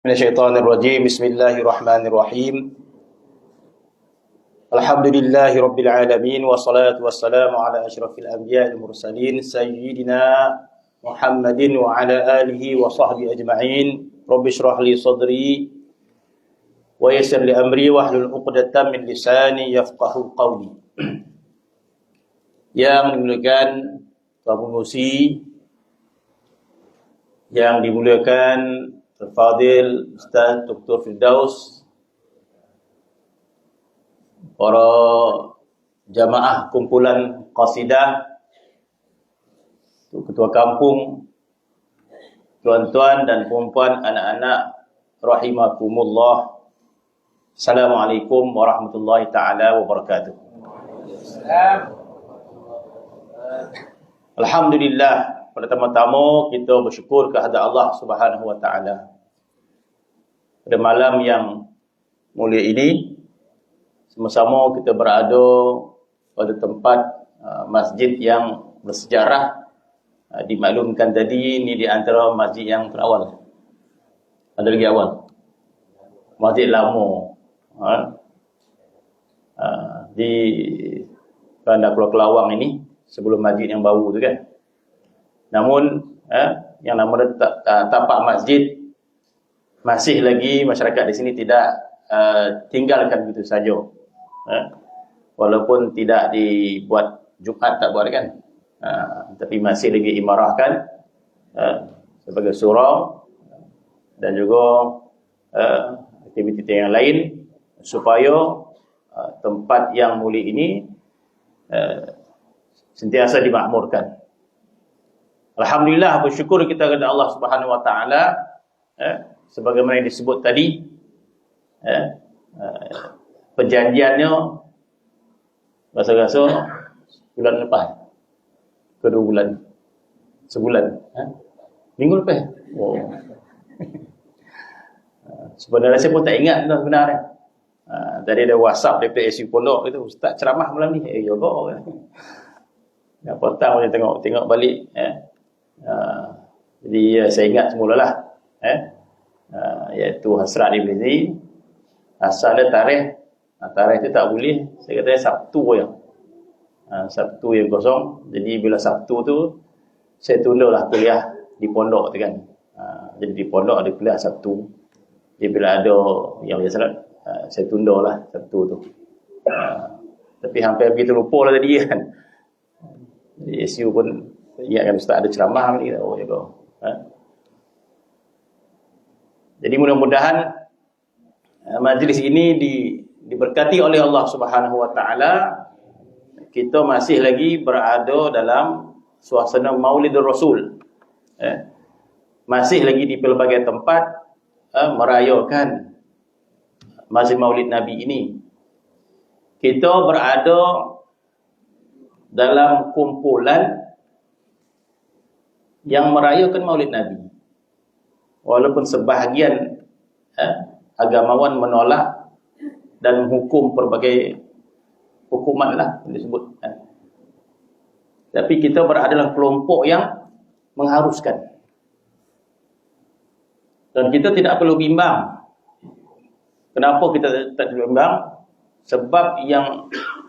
Minasyaitonirrajim. Bismillahirrahmanirrahim. Alhamdulillahi rabbil alamin wassalatu wassalamu ala asyrafil anbiya'il mursalin sayyidina Muhammadin wa ala alihi wa sahbihi ajma'in. Rabbi shrah li sadri wa yassir li amri wahlul 'uqdatam min lisani yafqahu qawli. Yang dimuliakan Tuan Pengerusi, yang dimuliakan Al-Fadhil Ustaz Dr. Firdaus, para jamaah kumpulan qasidah, ketua kampung, tuan-tuan dan puan-puan, anak-anak rahimakumullah. Assalamualaikum warahmatullahi taala wabarakatuh. Alhamdulillah, pertama-tama kita bersyukur kepada Allah Subhanahu wa taala. Pada malam yang mulia ini, sama-sama kita berada pada tempat masjid yang bersejarah. Dimaklumkan tadi ini di antara masjid yang terawal. Ada lagi awal. Masjid lama. Di Bandar Pulau Kelawang ini, sebelum masjid yang baru tu kan. Namun yang nama tapak masjid masih lagi masyarakat di sini tidak tinggalkan begitu saja. Walaupun tidak dibuat Jumaat, tak buat kan, tapi masih lagi imarahkan sebagai surau dan juga aktiviti yang lain supaya tempat yang mulia ini sentiasa dimakmurkan. Alhamdulillah, bersyukur kita kepada Allah Subhanahu wa taala, sebagaimana yang disebut tadi, perjanjiannya rasa-rasa bulan lepas, kedua bulan, sebulan, minggu lepas. Oh. Sebenarnya saya pun tak ingat dah sebenarnya. Tadi ada WhatsApp daripada SU Pondok itu, Ustaz ceramah malam ni, yoga. Yang petang macam tengok balik. Jadi saya ingat semula lah, iaitu Hasrat Iblizi. Asal dia tarikh tu tak boleh, saya kata Sabtu yang Sabtu yang kosong. Jadi bila Sabtu tu saya tundalah kuliah di pondok tu kan. Jadi di pondok ada kuliah Sabtu. Jadi bila ada yang biasa saya tundalah Sabtu tu. Tapi hampir begitu lupa lah tadi kan. Jadi SU pun ingatkan Ustaz ada ceramah ni. Jadi mudah-mudahan majlis ini diberkati oleh Allah Subhanahu wa taala. Kita masih lagi berada dalam suasana Maulidur Rasul. Masih lagi di pelbagai tempat merayakan Mazid Maulid Nabi ini. Kita berada dalam kumpulan yang merayakan Maulid Nabi. Walaupun sebahagian agamawan menolak dan menghukum pelbagai hukuman lah yang disebut. Tapi kita berada dalam kelompok yang mengharuskan. Dan kita tidak perlu bimbang. Kenapa kita tak bimbang? Sebab yang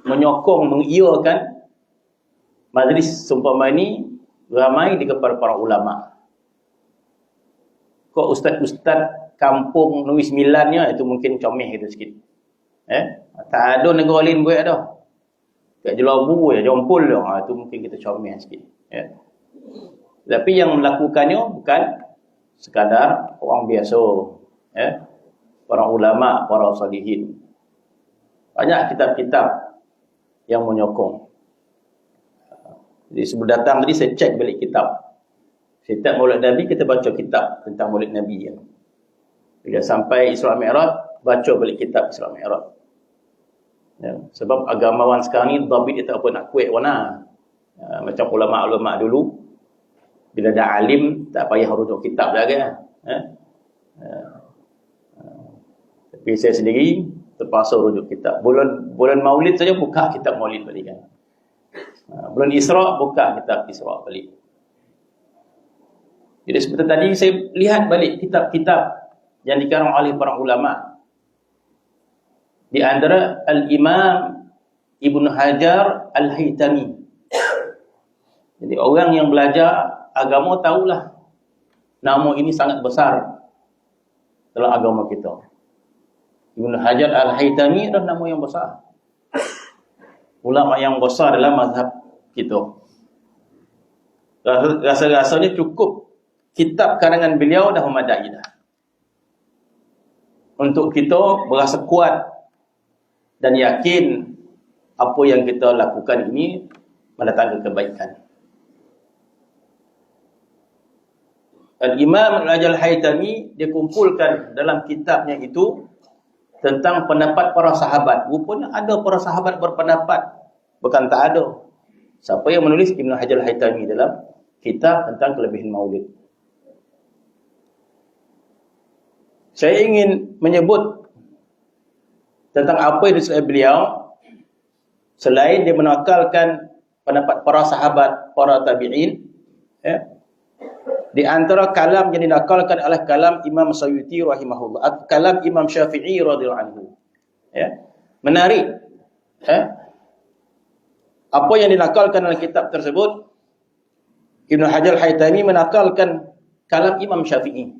menyokong, mengiyakan majlis seumpama ini ramai di kepada para ulama. Kok ustaz-ustaz kampung Negeri Sembilannya itu mungkin comel itu sikit. Tak ada negara lain buat dah. Kat Jelabu ya, Jompol dah. Itu mungkin kita comel sikit. Tapi yang melakukannya bukan sekadar orang biasa. Para ulama, para salihin. Banyak kitab-kitab yang menyokong. Jadi sebelum datang tadi saya cek balik kitab. Setiap Maulid Nabi kita baca kitab tentang Maulid Nabi. Bila sampai Isra Mi'raj, baca balik kitab Isra Mi'raj. Sebab agamawan sekarang ni dhabit dia tak apa nak kuat warna. Macam ulama-ulama dulu, bila dah alim tak payah rujuk kitab dah kan. Tapi saya sendiri terpaksa rujuk kitab. Bulan Maulid saja buka kitab Maulid balik kan. Bulan Isra buka kitab Isra balik. Jadi seperti tadi saya lihat balik kitab-kitab yang dikarang oleh para ulama. Di antara Al-Imam Ibnu Hajar Al-Haytami. Jadi orang yang belajar agama tahulah nama ini sangat besar dalam agama kita. Ibnu Hajar Al-Haytami adalah nama yang besar, ulama yang besar dalam mazhab kita. Rasa-rasanya cukup kitab karangan beliau dah memadai dah untuk kita berasa kuat dan yakin apa yang kita lakukan ini mendatangkan kebaikan. Al-Imam Al-Haytami dia kumpulkan dalam kitabnya itu tentang pendapat para sahabat. Rupanya ada para sahabat berpendapat, bukan tak ada. Siapa yang menulis? Ibnu Hajar Al-Haytami dalam kitab tentang kelebihan maulid. Saya ingin menyebut tentang apa yang disebut beliau, selain dia menakalkan pendapat para sahabat, para tabi'in, ya. Di antara kalam yang dinakalkan adalah kalam Imam Suyuti rahimahullah, atau kalam Imam Syafi'i radhiyallahu anhu. Ya. Menarik. Ya. Apa yang dinakalkan dalam kitab tersebut, Ibnu Hajar Al-Haytami menakalkan kalam Imam Syafi'i.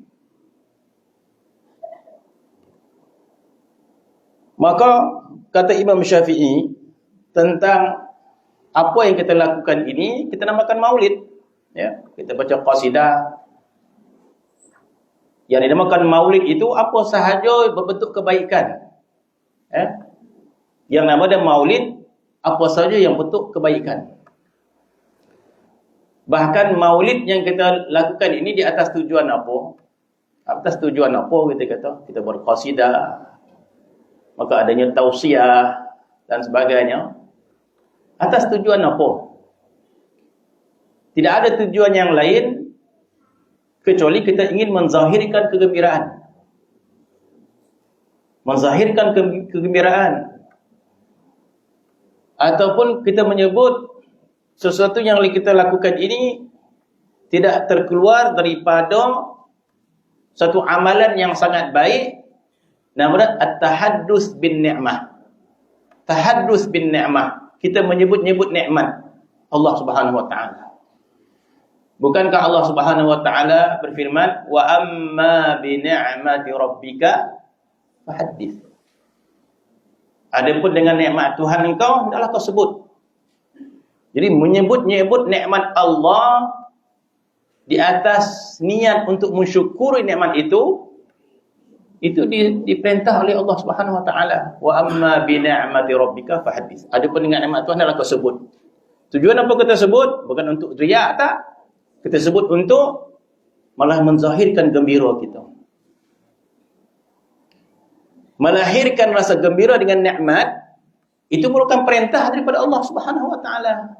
Maka kata Imam Syafi'i tentang apa yang kita lakukan ini, kita namakan maulid. Ya, kita baca qasidah. Yang dinamakan maulid itu apa sahaja berbentuk kebaikan. Ya. Yang namanya maulid apa saja yang bentuk kebaikan. Bahkan maulid yang kita lakukan ini di atas tujuan apa? Atas tujuan apa kita kata? Kita berqasidah, maka adanya tausiah dan sebagainya. Atas tujuan apa? Tidak ada tujuan yang lain kecuali kita ingin menzahirkan kegembiraan. Menzahirkan kegembiraan. Ataupun kita menyebut sesuatu yang kita lakukan ini tidak terkeluar daripada satu amalan yang sangat baik, namanya at-tahaddus bin ni'mah. Tahaddus bin ni'mah. Kita menyebut-nyebut nikmat Allah Subhanahu wa taala. Bukankah Allah Subhanahu wa taala berfirman, "Wa amma bi ni'mati rabbika fahaddits." Adapun dengan nikmat Tuhan engkau, hendaklah kau sebut. Jadi menyebut-nyebut nikmat Allah di atas niat untuk mensyukuri nikmat itu diperintah oleh Allah Subhanahu wa taala. Wa amma bi ni'mati rabbika fahaddits. Adapun dengan nikmat Tuhan hendaklah kau sebut. Tujuan apa kita sebut? Bukan untuk riak, tak. Kita sebut untuk malah menzahirkan gembira kita. Melahirkan rasa gembira dengan nikmat itu merupakan perintah daripada Allah Subhanahu wa taala.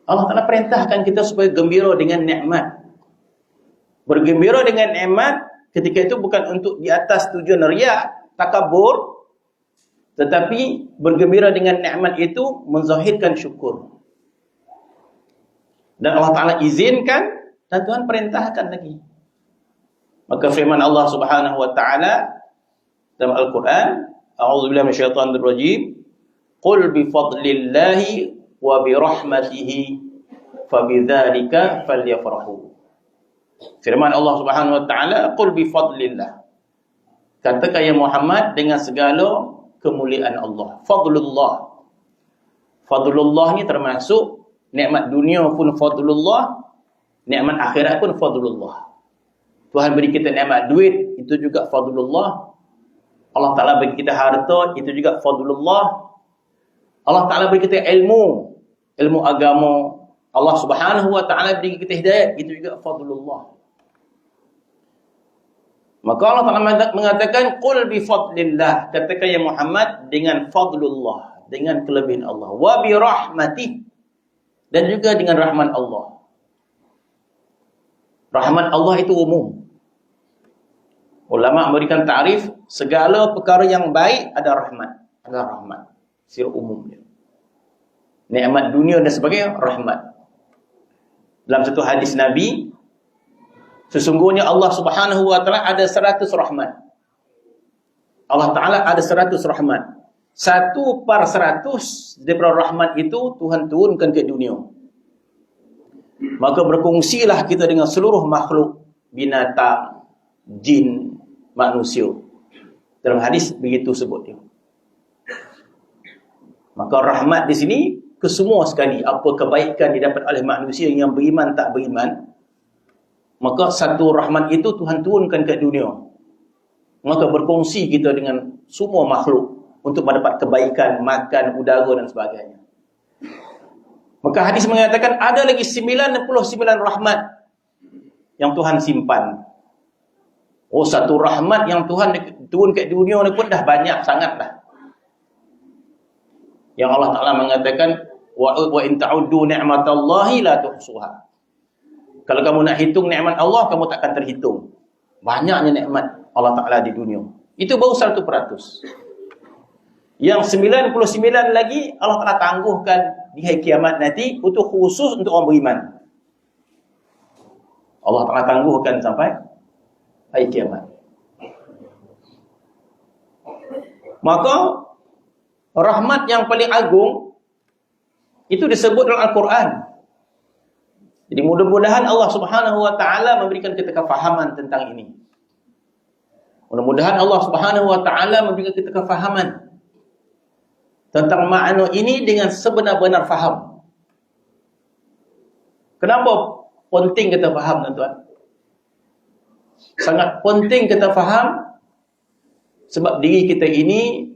Allah Taala perintahkan kita supaya gembira dengan nikmat. Bergembira dengan nikmat ketika itu bukan untuk di atas tujuan riya, takabur, tetapi bergembira dengan nikmat itu menzahirkan syukur. Dan Allah Ta'ala izinkan dan Tuhan perintahkan lagi. Maka firman Allah Subhanahu wa taala dalam Al-Qur'an, a'udzubillahi minasyaitonir rajim, qul bi fadlillahi wa bi rahmatihi fabidzalika falyafrahu. Firman Allah Subhanahu wa taala, qul bi fadlillah. Katakan ya Muhammad dengan segala kemuliaan Allah. Fadlullah. Fadlullah ni termasuk nikmat dunia pun fadlullah, nikmat akhirat pun fadlullah. Tuhan beri kita nikmat duit, itu juga fadlullah. Allah Ta'ala beri kita harta, itu juga fadlullah. Allah Ta'ala beri kita ilmu agama. Allah Subhanahu wa taala beri kita hidayah, itu juga fadlullah. Maka Allah Ta'ala mengatakan qul bi fadlillah, katakan ya Muhammad dengan fadlullah, dengan kelebihan Allah, wa bi rahmatih, dan juga dengan rahmat Allah. Rahmat Allah itu umum. Ulama memberikan ta'rif, segala perkara yang baik ada rahmat. Ada rahmat. Secara umumnya. Nikmat dunia dan sebagainya, rahmat. Dalam satu hadis Nabi, Sesungguhnya Allah Subhanahu wa taala ada 100 rahmat. Allah Taala ada 100 rahmat. 1/100 daripada rahmat itu Tuhan turunkan ke dunia. Maka berkongsilah kita dengan seluruh makhluk, binatang, jin, manusia. Dalam hadis begitu sebutnya. Maka rahmat di sini kesemua sekali. Apa kebaikan didapat oleh manusia yang beriman tak beriman, maka satu rahmat itu Tuhan turunkan ke dunia. Maka berkongsi kita dengan semua makhluk untuk mendapat kebaikan, makan, udara dan sebagainya. Maka hadis mengatakan ada lagi 99 rahmat yang Tuhan simpan. Oh, satu rahmat yang Tuhan turun ke dunia ni pun dah banyak sangat dah. Yang Allah Ta'ala mengatakan wa in ta'uddu ni'matallahi la tuhsuha. Kalau kamu nak hitung nikmat Allah, kamu takkan terhitung. Banyaknya nikmat Allah Ta'ala di dunia. Itu baru 1%. Yang 99 lagi Allah Ta'ala tangguhkan di hari kiamat nanti untuk khusus untuk orang beriman. Allah Ta'ala tangguhkan sampai hari kiamat. Maka rahmat yang paling agung itu disebut dalam Al-Quran. Jadi mudah-mudahan Allah Subhanahu wa taala memberikan kita kefahaman tentang ini. Mudah-mudahan Allah Subhanahu wa taala memberikan kita kefahaman tentang makna ini dengan sebenar-benar faham. Kenapa penting kita faham, tuan-tuan? Sangat penting kita faham sebab diri kita ini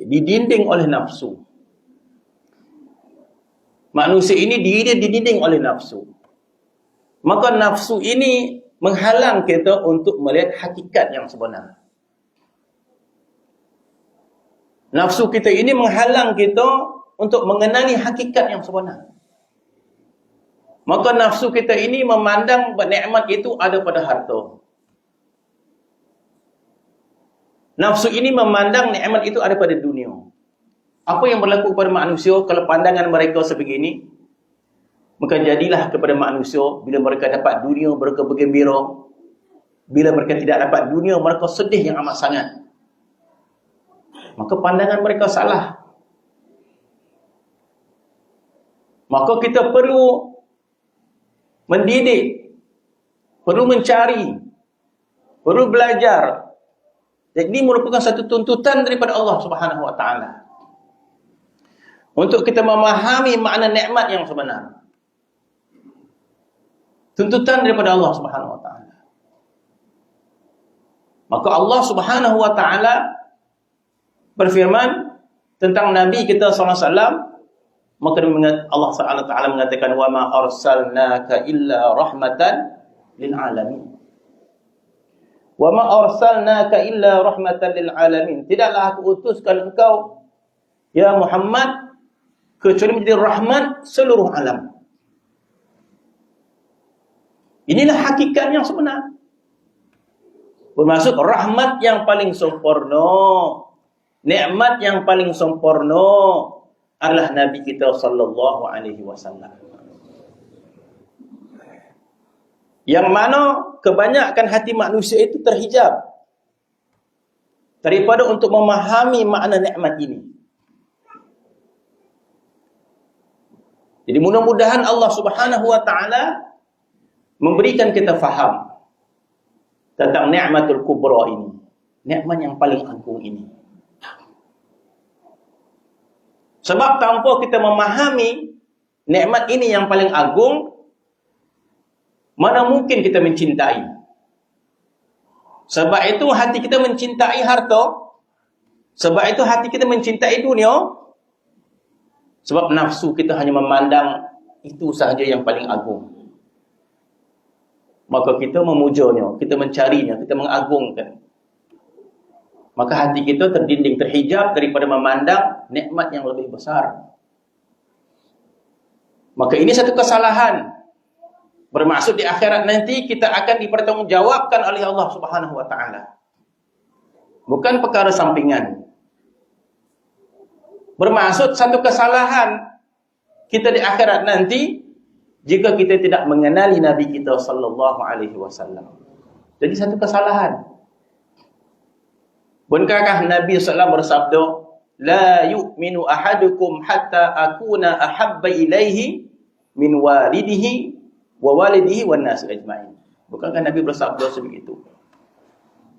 didinding oleh nafsu. Manusia ini diri dia didinding oleh nafsu. Maka nafsu ini menghalang kita untuk melihat hakikat yang sebenar. Nafsu kita ini menghalang kita untuk mengenali hakikat yang sebenar. Maka nafsu kita ini memandang nikmat itu ada pada harta. Nafsu ini memandang nikmat itu ada pada dunia. Apa yang berlaku kepada manusia kalau pandangan mereka sebegini? Maka jadilah kepada manusia bila mereka dapat dunia mereka bergembira. Bila mereka tidak dapat dunia mereka sedih yang amat sangat. Maka pandangan mereka salah. Maka kita perlu mendidik, perlu mencari, perlu belajar. Jadi merupakan satu tuntutan daripada Allah Subhanahu wa taala untuk kita memahami makna nikmat yang sebenar. Tuntutan daripada Allah Subhanahu wa taala. Maka Allah Subhanahu wa taala berfirman tentang Nabi kita sallallahu alaihi wasallam, maka Allah Subhanahu wa taala mengatakan wa ma arsalnaka illa rahmatan lil alamin. Wa ma arsalnaka illa rahmatan lil alamin. Tidaklah aku utuskan engkau ya Muhammad kecuali menjadi rahmat seluruh alam. Inilah hakikat yang sebenar. Bermaksud rahmat yang paling sempurna, nikmat yang paling sempurna adalah Nabi kita sallallahu alaihi wasallam. Yang mana kebanyakan hati manusia itu terhijab daripada untuk memahami makna nikmat ini. Jadi mudah-mudahan Allah Subhanahu wa taala memberikan kita faham tentang nikmatul kubra ini, nikmat yang paling agung ini. Sebab tanpa kita memahami nikmat ini yang paling agung, mana mungkin kita mencintai. Sebab itu hati kita mencintai harta. Sebab itu hati kita mencintai dunia. Sebab nafsu kita hanya memandang itu sahaja yang paling agung. Maka kita memujanya, kita mencarinya, kita mengagungkan. Maka hati kita terdinding, terhijab daripada memandang nikmat yang lebih besar. Maka ini satu kesalahan. Bermaksud di akhirat nanti kita akan dipertanggungjawabkan oleh Allah Subhanahu wa taala. Bukan perkara sampingan. Bermaksud satu kesalahan kita di akhirat nanti jika kita tidak mengenali Nabi kita sallallahu alaihi wasallam. Jadi satu kesalahan. Bukankah Nabi sallallahu bersabda, la yu'minu ahadukum hatta akuna ahabba ilaihi min walidihi wa walidihi wan nas ajma'in. Bukankah Nabi bersabda sebegitu?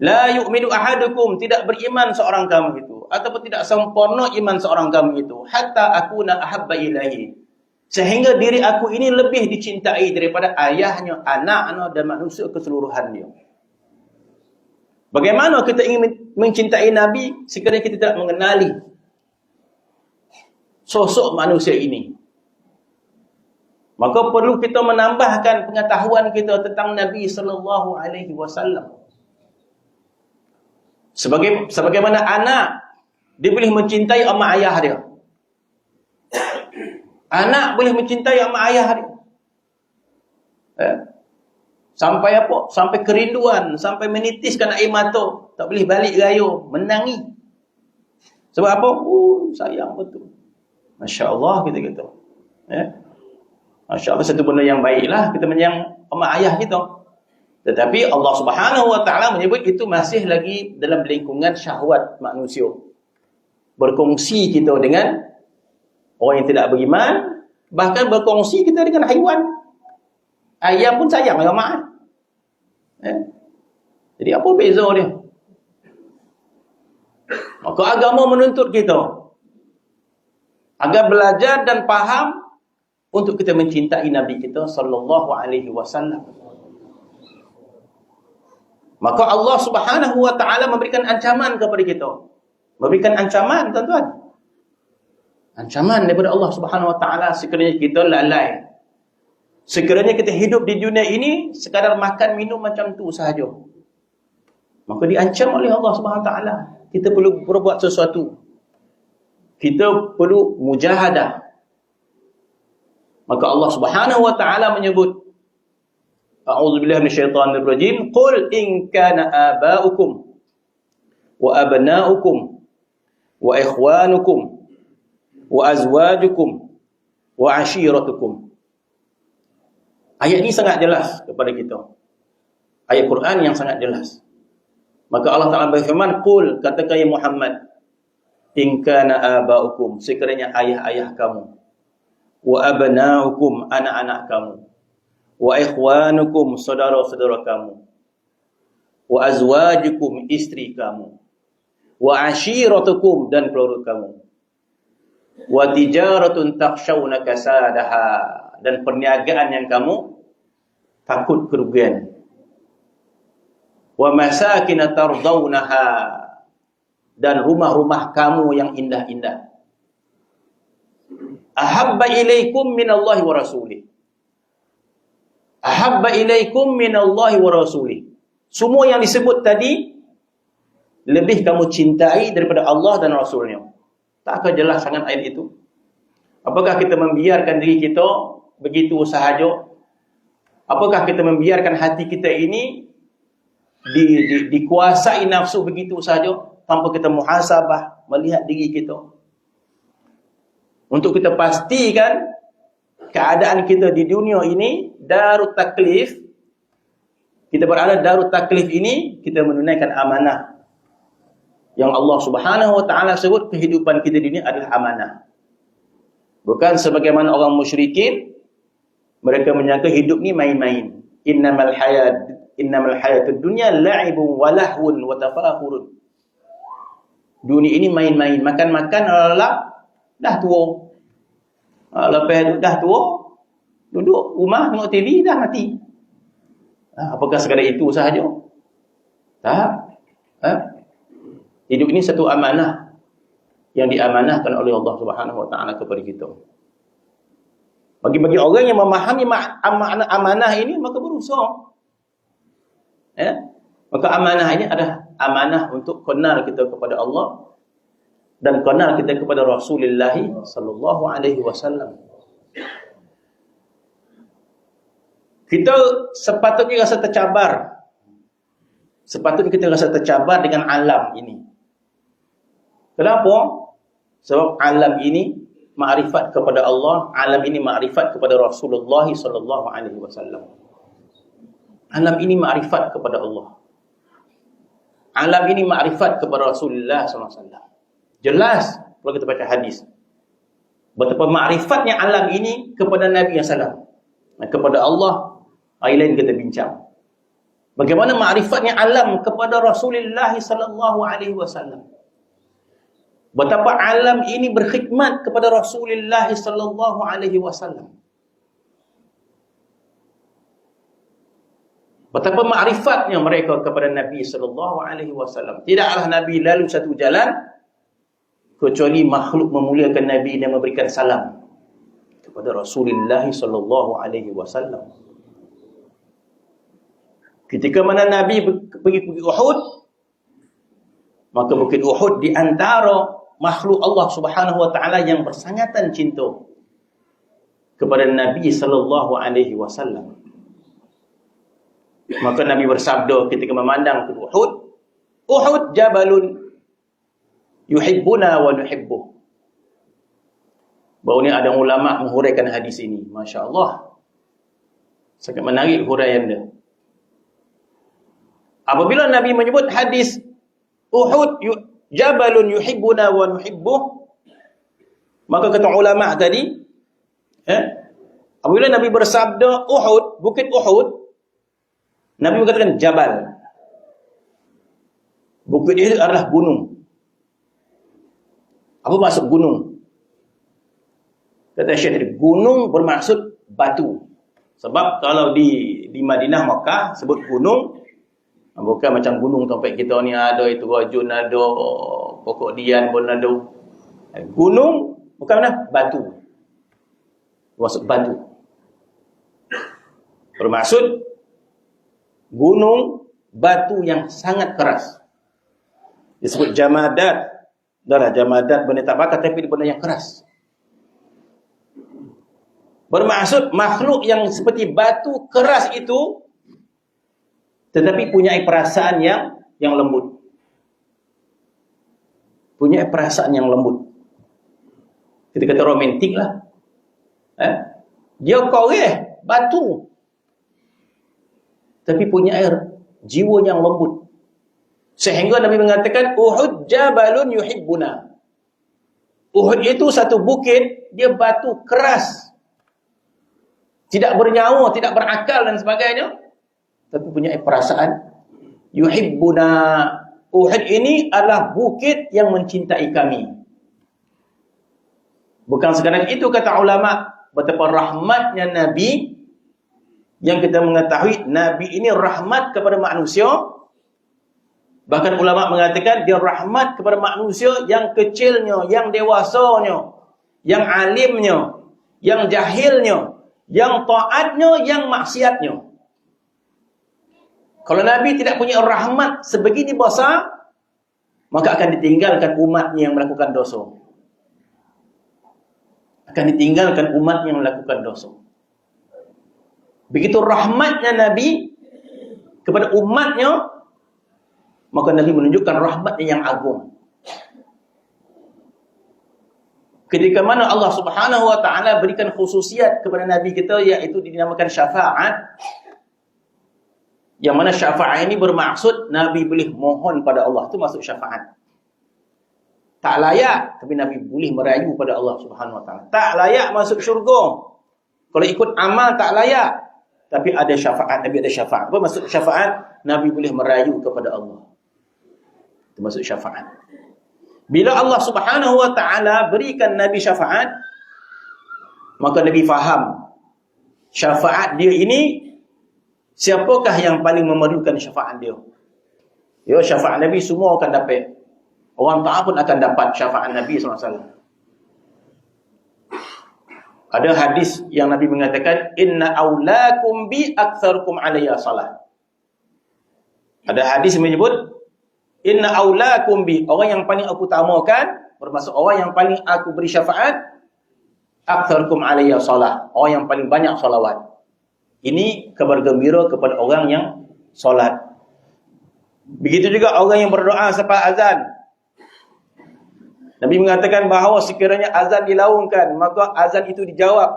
La yu'minu ahadukum, tidak beriman seorang kamu itu, ataupun tidak sempurna iman seorang kamu itu, hatta akuna ahabba ilaihi, sehingga diri aku ini lebih dicintai daripada ayahnya, anaknya dan manusia keseluruhannya. Bagaimana kita ingin mencintai Nabi sekiranya kita tidak mengenali sosok manusia ini? Maka perlu kita menambahkan pengetahuan kita tentang Nabi sallallahu alaihi wasallam. Sebagaimana anak dia boleh mencintai mak ayah dia. Anak boleh mencintai mak ayah dia. Sampai apa? Sampai kerinduan, sampai menitiskan air mata, tak boleh balik gayo, menangis. Sebab apa? Sayang betul. Masya-Allah kita gitu. Masya-Allah, satu benda yang baiklah kita menyayang mak ayah kita. Tetapi Allah Subhanahu wa taala menyebut itu masih lagi dalam lingkungan syahwat manusia. Berkongsi kita dengan orang yang tidak beriman, bahkan berkongsi kita dengan haiwan. Ayam pun sayang dengan mak. Jadi apa beza dia? Maka agama menuntut kita agar belajar dan faham untuk kita mencintai Nabi kita sallallahu alaihi wasallam. Maka Allah Subhanahu wa taala memberikan ancaman kepada kita. Memberikan ancaman, tuan-tuan. Ancaman daripada Allah Subhanahu wa taala sekiranya kita lalai. Sekiranya kita hidup di dunia ini sekadar makan minum macam tu sahaja, maka diancam oleh Allah Subhanahu wa taala. Kita perlu berbuat sesuatu. Kita perlu mujahadah. Maka Allah Subhanahu wa taala menyebut, a'udzubillahi minasyaitonir rajim, qul in kana aba'ukum wa abna'ukum wa ikhwanukum wa azwajukum wa ashiratukum. Ayat ini sangat jelas kepada kita. Ayat Quran yang sangat jelas. Maka Allah Ta'ala berfirman, qul, katakan ya Muhammad, in kana aba'ukum, sekiranya ayah-ayah kamu, wa abna'ukum, anak-anak kamu, wa ikhwanukum, saudara-saudara kamu, wa azwajukum, istri kamu, wa ashiratukum, dan keluarga kamu, wa tijaratun takhshawna kasadaha, dan perniagaan yang kamu takut kerugian, wa masakin tardawnaha, dan rumah-rumah kamu yang indah-indah, ahabba ilaikum minallahi wa rasulih, ahabba ilaikum minallahi wa rasulih. Semua yang disebut tadi lebih kamu cintai daripada Allah dan Rasulnya. Takkah jelas sangat ayat itu? Apakah kita membiarkan diri kita begitu sahaja? Apakah kita membiarkan hati kita ini dikuasai nafsu begitu sahaja tanpa kita muhasabah, melihat diri kita? Untuk kita pastikan keadaan kita di dunia ini darut taklif, kita berada darut taklif ini, kita menunaikan amanah yang Allah Subhanahu wa taala sebut kehidupan kita di dunia adalah amanah. Bukan sebagaimana orang musyrikin, mereka menyangka hidup ni main-main. Innamal hayatud dunya la'ibun wa lahwun wa tafakhurun. Dunia ini main-main, makan-makan, dah tua. Lepas itu dah tua, duduk rumah tengok TV, dah mati. Apakah sekadar itu sahaja? Tak. Hidup ini satu amanah yang diamanahkan oleh Allah Subhanahu wa taala kepada kita. Bagi orang yang memahami amanah ini, maka berusaha. Maka amanah ini adalah amanah untuk kenal kita kepada Allah dan kenal kita kepada Rasulullah sallallahu alaihi wasallam. Kita sepatutnya rasa tercabar. Sepatutnya kita rasa tercabar dengan alam ini. Kenapa? Sebab alam ini makrifat kepada Allah, alam ini makrifat kepada Rasulullah sallallahu alaihi wasallam. Alam ini makrifat kepada Allah. Alam ini makrifat kepada Rasulullah sallallahu alaihi wasallam. Jelas kalau kita baca hadis. Betapa makrifatnya alam ini kepada Nabi SAW. Dan kepada Allah, hari lain kita bincang. Bagaimana makrifatnya alam kepada Rasulullah sallallahu alaihi wasallam. Betapa alam ini berkhidmat kepada Rasulullah sallallahu alaihi wasallam. Betapa makrifatnya mereka kepada Nabi sallallahu alaihi wasallam. Tidaklah Nabi lalu satu jalan kecuali makhluk memuliakan Nabi dan memberikan salam kepada Rasulullah sallallahu alaihi wasallam. Ketika mana Nabi pergi Uhud, maka bukit Uhud di antara makhluk Allah Subhanahu wa taala yang bersangatan cinta kepada Nabi sallallahu alaihi wasallam. Maka Nabi bersabda ketika memandang ke Uhud, Uhud jabalun yuhibbuna wa nuhibbuh. Baru ni ada ulama menghuraikan hadis ini. Masya Allah, sangat menarik huraian dia. Apabila Nabi menyebut hadis Uhud jabalun yuhibbuna wa nuhibbuh, maka kata ulama tadi, apabila Nabi bersabda Uhud, bukit Uhud, Nabi mengatakan jabal. Bukit itu adalah gunung. Apa maksud gunung? Kata Syekh, gunung bermaksud batu. Sebab kalau di Madinah, Makkah sebut gunung, bukan macam gunung tempat kita ni ada itu rajun, ada pokok dian pun ada. Gunung bukan mana? Batu. Maksud batu. Bermaksud gunung batu yang sangat keras. Disebut jamadat. Darah jamadat benda tak bakar tapi benda yang keras. Bermaksud makhluk yang seperti batu keras itu tetapi punya perasaan yang lembut. Punya perasaan yang lembut. Kita kata romantik lah. Dia koreh batu. Tapi punya jiwa yang lembut. Sehingga Nabi mengatakan Uhud jabalun yuhibbuna. Uhud itu satu bukit, dia batu keras. Tidak bernyawa, tidak berakal dan sebagainya. Tapi punya perasaan yuhibbuna. Uhud ini adalah bukit yang mencintai kami. Bukan sekadar itu kata ulama, betapa rahmatnya Nabi. Yang kita mengetahui Nabi ini rahmat kepada manusia. Bahkan ulama mengatakan dia rahmat kepada manusia yang kecilnya, yang dewasanya, yang alimnya, yang jahilnya, yang taatnya, yang maksiatnya. Kalau Nabi tidak punya rahmat sebegini besar, maka akan ditinggalkan umatnya yang melakukan dosa. Akan ditinggalkan umatnya yang melakukan dosa. Begitu rahmatnya Nabi kepada umatnya, maka Nabi menunjukkan rahmatnya yang agung. Ketika mana Allah Subhanahu wa taala berikan khususiat kepada Nabi kita, iaitu dinamakan syafaat. Yang mana syafaat ini bermaksud Nabi boleh mohon pada Allah. Itu maksud syafaat. Tak layak, tapi Nabi boleh merayu pada Allah Subhanahu wa taala. Tak layak masuk syurga. Kalau ikut amal tak layak. Tapi ada syafaat, Nabi ada syafaat. Apa maksud syafaat? Nabi boleh merayu kepada Allah. Itu maksud syafaat. Bila Allah Subhanahu wa taala berikan Nabi syafaat, maka Nabi faham syafaat dia ini, siapakah yang paling memerlukan syafaat dia. Ya, syafaat Nabi semua akan dapat. Orang taat pun akan dapat syafaat Nabi SAW. Ada hadis yang Nabi mengatakan, inna aulakum bi aktsarukum alayya salat. Ada hadis menyebut, inna aulakum bi, orang yang paling aku utamakan, bermaksud orang yang paling aku beri syafaat, aktsarukum alayya salat, orang yang paling banyak salawat. Ini kabar gembira kepada orang yang solat. Begitu juga orang yang berdoa selepas azan. Nabi mengatakan bahawa sekiranya azan dilaungkan, maka azan itu dijawab.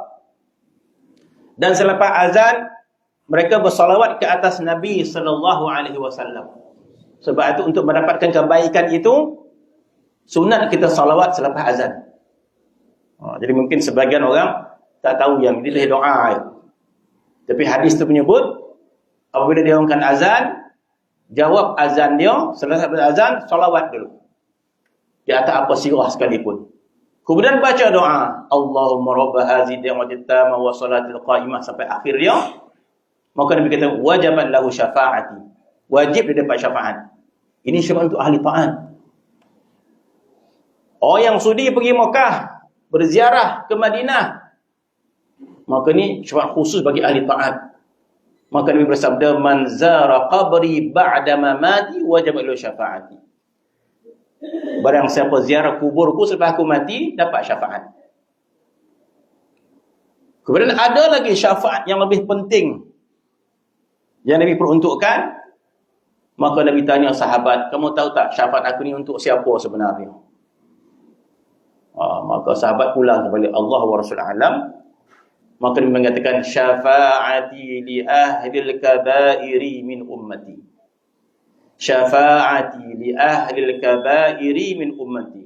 Dan selepas azan, mereka bersalawat ke atas Nabi SAW. Sebab itu untuk mendapatkan kebaikan itu, sunat kita salawat selepas azan. Jadi mungkin sebagian orang tak tahu yang ini adalah doa. Tapi hadis itu menyebut, apabila dia laungkan azan, jawab azan dia, selepas azan, salawat dulu. Di atas apa sirah sekalipun. Kemudian baca doa, Allahumma rabba hazihi da'watit tamah wa salatil qa'imah sampai akhir dia. Maka Nabi kata wajaban lahu syafa'ati. Wajib dia dapat syafaat. Ini syafaat untuk ahli taat. Orang yang sudi pergi Mekah, berziarah ke Madinah, maka ni syafaat khusus bagi ahli taat. Maka Nabi bersabda, man zara qabri ba'da mamati wajaban lahu syafa'ati. Barang siapa ziarah kuburku selepas aku mati, dapat syafaat. Kemudian ada lagi syafaat yang lebih penting yang Nabi peruntukkan. Maka Nabi tanya sahabat, kamu tahu tak syafaat aku ni untuk siapa sebenarnya? Maka sahabat pulang kepada Allah wa Rasul alam. Maka Nabi mengatakan, syafaati li ahlil kabairi min ummati. Syafaati li ahlil kabairi min ummati.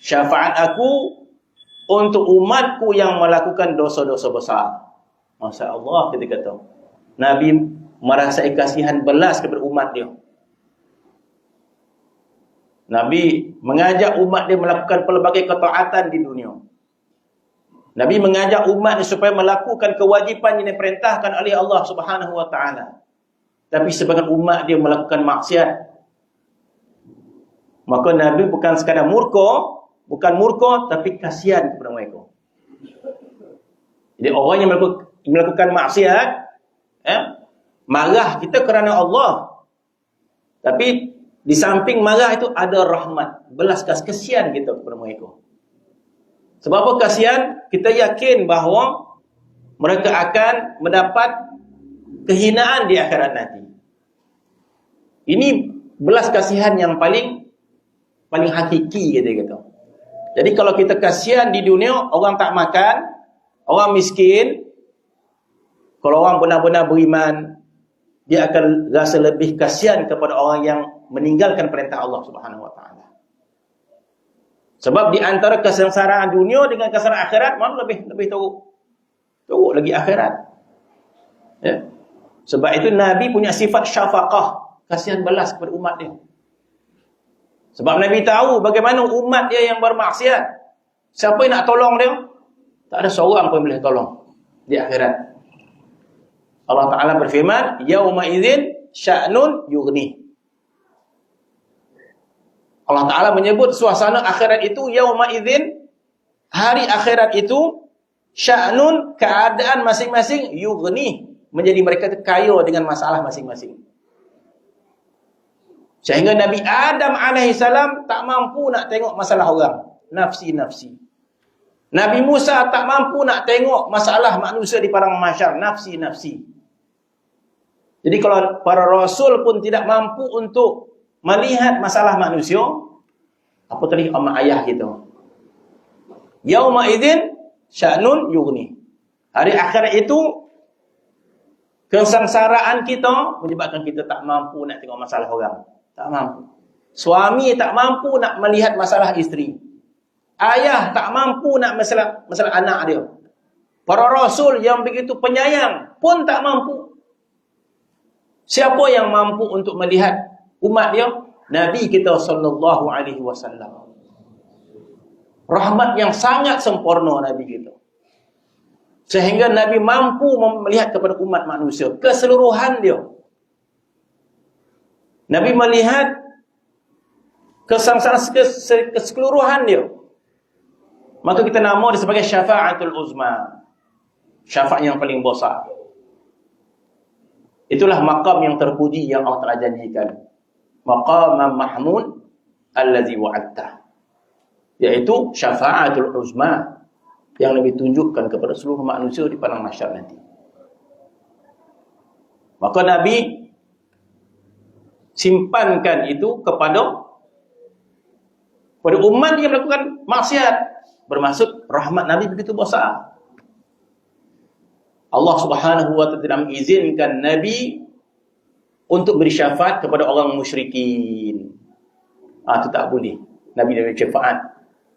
Syafaat aku untuk umatku yang melakukan dosa-dosa besar. Masya Allah, kita kata Nabi merasai kasihan belas kepada umat dia. Nabi mengajak umat dia melakukan pelbagai ketaatan di dunia. Nabi mengajak umat dia supaya melakukan kewajipan yang diperintahkan oleh Allah Subhanahu wa taala. Tapi sebagian umat dia melakukan maksiat. Maka Nabi bukan sekadar murka, tapi kasihan kepada mereka. Jadi orang yang melakukan maksiat, marah kita kerana Allah. Tapi di samping marah itu ada rahmat, belas kasihan kita kepada mereka. Sebab apa kasihan? Kita yakin bahawa mereka akan mendapat kehinaan di akhirat nanti. Ini belas kasihan yang paling hakiki, kita kata. Jadi kalau kita kasihan di dunia, orang tak makan, orang miskin, kalau orang benar-benar beriman, dia akan rasa lebih kasihan kepada orang yang meninggalkan perintah Allah Subhanahu wa taala. Sebab di antara kesengsaraan dunia dengan kesengsaraan akhirat, mana lebih teruk. Teruk lagi akhirat. Ya. Sebab itu Nabi punya sifat syafaqah, kasihan belas kepada umat dia. Sebab Nabi tahu bagaimana umat dia yang bermaksiat. Siapa yang nak tolong dia? Tak ada seorang pun boleh tolong di akhirat. Allah Ta'ala berfirman, yauma idzin sya'nun yughni. Allah Ta'ala menyebut suasana akhirat itu, yauma idzin, hari akhirat itu, sya'nun, keadaan masing-masing, yughni, menjadi mereka kaya dengan masalah masing-masing. Sehingga Nabi Adam alaihissalam tak mampu nak tengok masalah orang. Nafsi-nafsi. Nabi Musa tak mampu nak tengok masalah manusia di padang mahsyar. Nafsi-nafsi. Jadi kalau para rasul pun tidak mampu untuk melihat masalah manusia, apa tadi amak ayah kita? Yauma idzin sya'nun yughni. Hari akhirat itu, kesengsaraan kita menyebabkan kita tak mampu nak tengok masalah orang. Tak mampu. Suami tak mampu nak melihat masalah isteri. Ayah tak mampu nak masalah anak dia. Para rasul yang begitu penyayang pun tak mampu. Siapa yang mampu untuk melihat umat dia? Nabi kita sallallahu alaihi wasallam. Rahmat yang sangat sempurna Nabi kita. Sehingga Nabi mampu melihat kepada umat manusia keseluruhan dia. Nabi melihat kesengsaraan keseluruhan dia. Maka kita nama dia sebagai syafa'atul uzma. Syafaat yang paling besar. Itulah maqam yang terpuji yang Allah telah janjikan. Maqamam mahmud allazi wa'adta. Yaitu syafa'atul uzma yang lebih tunjukkan kepada seluruh manusia di padang mahsyar nanti. Maka Nabi simpankan itu kepada Pada umat yang melakukan maksiat, bermaksud rahmat Nabi begitu besar. Allah Subhanahu wa taala tidak mengizinkan Nabi untuk beri syafaat kepada orang musyrikin. Itu tak boleh. Nabi tidak beri syafaat.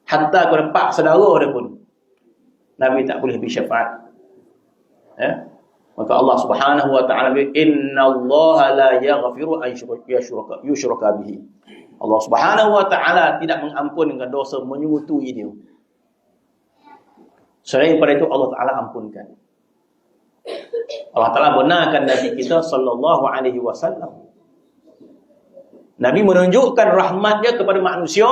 Hatta kepada pak saudara dia pun Nabi tak boleh beri syafaat. Maka Allah Subhanahu wa taala berkata, "Innallaha la yaghfiru an yushraka bihi." Allah Subhanahu wa taala tidak mengampunkan dosa menyertai dia. Selain daripada itu Allah Taala ampunkan. Allah Taala benarkan Nabi kita sallallahu alaihi wasallam. Nabi menunjukkan rahmat dia kepada manusia.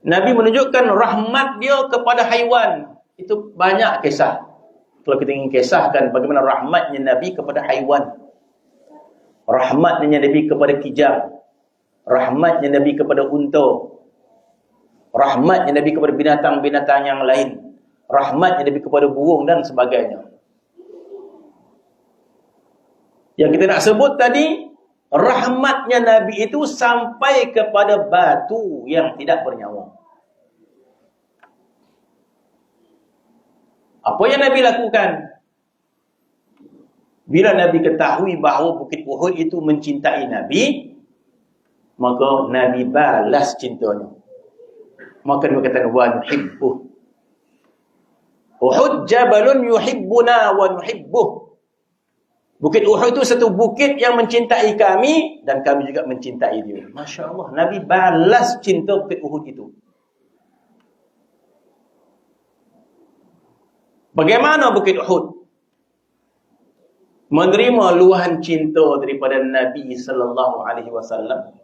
Nabi menunjukkan rahmat dia kepada haiwan. Itu banyak kisah. Kalau kita ingin kisahkan bagaimana rahmatnya Nabi kepada haiwan, rahmatnya Nabi kepada kijang, rahmatnya Nabi kepada unta, rahmatnya Nabi kepada binatang-binatang yang lain, rahmatnya Nabi kepada burung dan sebagainya. Yang kita nak sebut tadi, rahmatnya Nabi itu sampai kepada batu yang tidak bernyawa. Apa yang Nabi lakukan? Bila Nabi ketahui bahawa Bukit Uhud itu mencintai Nabi, maka Nabi balas cintanya. Maka dia kata, wa nuhibbuh. Uhud jabalun yuhibbuna wa nuhibbuh. Bukit Uhud itu satu bukit yang mencintai kami dan kami juga mencintai dia. Masya Allah, Nabi balas cinta Bukit Uhud itu. Bagaimana Bukit Uhud menerima luahan cinta daripada Nabi sallallahu alaihi wasallam?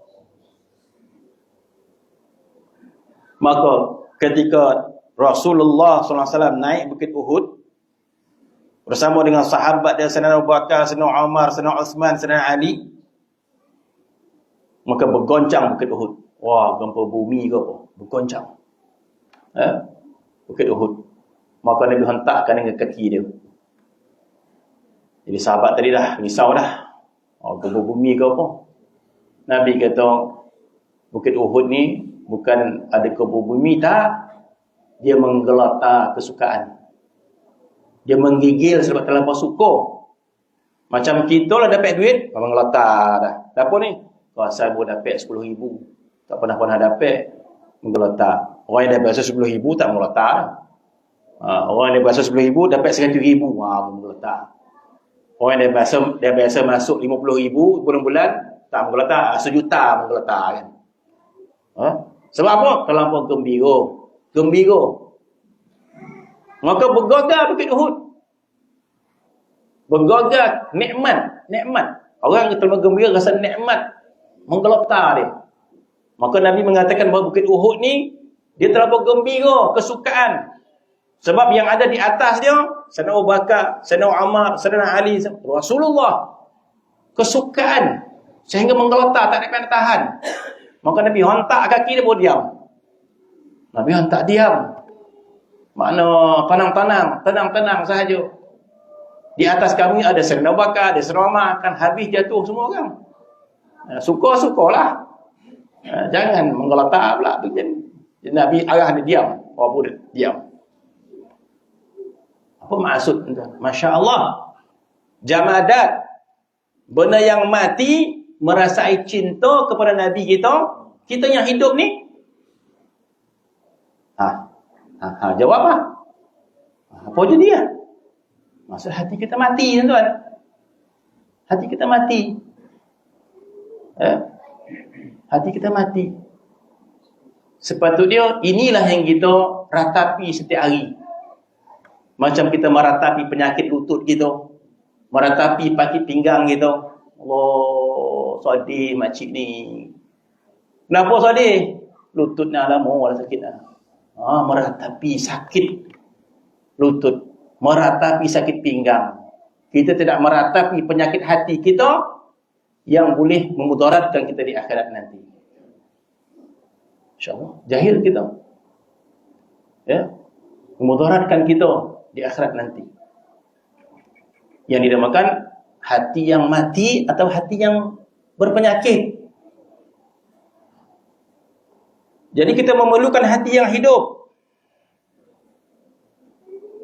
Maka ketika Rasulullah sallallahu alaihi wasallam naik Bukit Uhud bersama dengan sahabat dia, Sayyidina Abu Bakar, Sayyidina Umar, Sayyidina Uthman, Sayyidina Ali, maka bergoncang Bukit Uhud. Wah, gempa bumi ke apa? Bergoncang. Bukit Uhud. Maka Nabi hentakkan dengan kaki dia. Jadi sahabat tadi dah risau dah. Gempa bumi ke apa? Nabi kata, Bukit Uhud ni bukan ada gempa bumi, tak. Dia menggelata kesukaan. Dia menggigil sebab terlampau suka. Macam kita lah dapat duit, memang ngeletak dah. Apa ni? Kalau saya pun dapat 10,000. Tak pernah dapat, menggeletak. Orang yang dah biasa 10,000 tak mengeletak dah. Orang yang dah biasa 10,000 dapat 100,000. Menggeletak. Orang yang dah biasa masuk 50,000 bulan-bulan, tak menggeletak. 1,000,000 menggeletak kan. Sebab apa? Terlampau gembira. Maka bergegar Bukit Uhud. Bergegar nikmat. Orang yang terlalu gembira rasa nikmat menggeletar dia. Maka Nabi mengatakan bahawa Bukit Uhud ni dia terlalu gembira, kesukaan. Sebab yang ada di atas dia Sayyidina Abu Bakar, Sayyidina Umar, Sayyidina Ali, Rasulullah. Kesukaan sehingga menggeletar, tak dapat tahan. Maka Nabi hentak kaki dia pun diam. Nabi hentak diam. Makna tenang sahaja. Di atas kami ada Sayyidina Abu Bakar, ada Sayyidina Umar, kan habis jatuh semua orang. Suka-sukalah. Jangan menggeletar pula. Nabi arah dia diam. Apa dia? Diam. Apa maksud? Masya Allah. Jamadat. Benda yang mati merasai cinta kepada Nabi kita. Kita yang hidup ni. Jawab apa? Apa je dia? Maksud hati kita mati, tuan-tuan. Hati kita mati. Hati kita mati. Sepatutnya inilah yang kita ratapi setiap hari. Macam kita meratapi penyakit lutut kita, meratapi sakit pinggang kita. Allah, sedih makcik ni. Kenapa sedih? Lututnya lama dah sakit dah. Meratapi sakit lutut, meratapi sakit pinggang. Kita tidak meratapi penyakit hati kita yang boleh memudaratkan kita di akhirat nanti. InsyaAllah, jahil kita. Memudaratkan kita di akhirat nanti. Yang dinamakan hati yang mati atau hati yang berpenyakit. Jadi kita memerlukan hati yang hidup.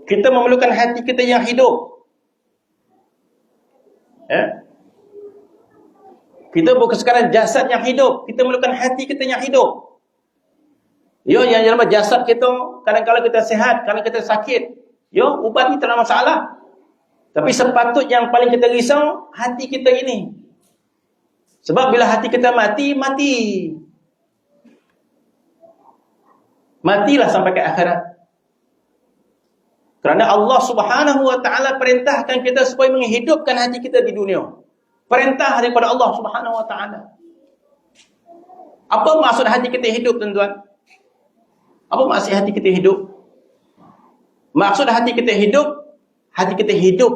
Kita memerlukan hati kita yang hidup. Ya? Kita bukan sekarang jasad yang hidup, kita memerlukan hati kita yang hidup. Yo, yang dalam jasad kita, kadang-kadang kita sihat, kadang kita sakit. Yo, ubat ni tak ada masalah. Tapi sepatutnya yang paling kita risau hati kita ini. Sebab bila hati kita mati, mati. Matilah sampai ke akhirat. Kerana Allah Subhanahu wa taala perintahkan kita supaya menghidupkan hati kita di dunia. Perintah daripada Allah Subhanahu wa taala. Apa maksud hati kita hidup, tuan-tuan? Apa maksud hati kita hidup? Maksud hati kita hidup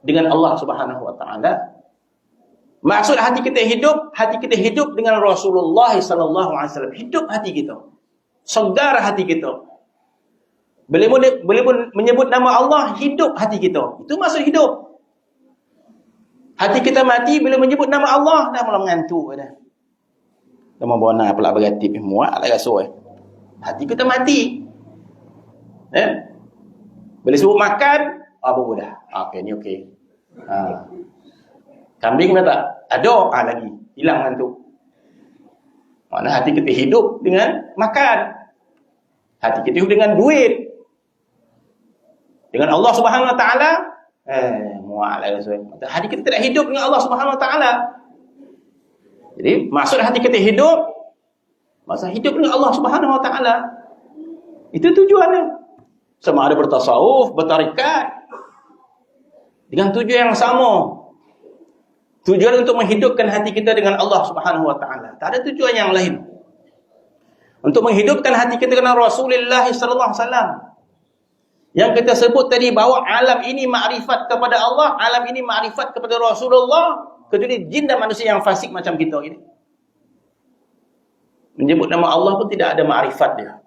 dengan Allah Subhanahu wa taala. Maksud hati kita hidup dengan Rasulullah sallallahu alaihi wasallam. Hidup hati kita. Segar hati kita. Boleh pun menyebut nama Allah, hidup hati kita. Itu maksud hidup. Hati kita mati bila menyebut nama Allah, dah mula mengantuk dah. Dah mau bona pula beratip muak lah rasa. Hati kita mati. Bila sebut makan, apa pun dah. Okey, ni okey. Kambing dah tak? Ada lagi. Hilang ngantuk. Mana hati kita hidup dengan makan. Hati kita hidup dengan duit. Dengan Allah Subhanahu wa taala, muak lah rasa. Hati kita tidak hidup dengan Allah Subhanahu wa taala. Jadi, maksud hati kita hidup, maksud hidup dengan Allah Subhanahu wa taala. Itu tujuannya. Sama ada bertasawuf, bertarikat. Dengan tujuan yang sama. Tujuan untuk menghidupkan hati kita dengan Allah Subhanahu wa taala. Tak ada tujuan yang lain. Untuk menghidupkan hati kita dengan Rasulullah sallallahu alaihi wasallam. Yang kita sebut tadi bahawa alam ini makrifat kepada Allah, alam ini makrifat kepada Rasulullah, kecuali jin dan manusia yang fasik macam kita ini. Menyebut nama Allah pun tidak ada makrifat dia.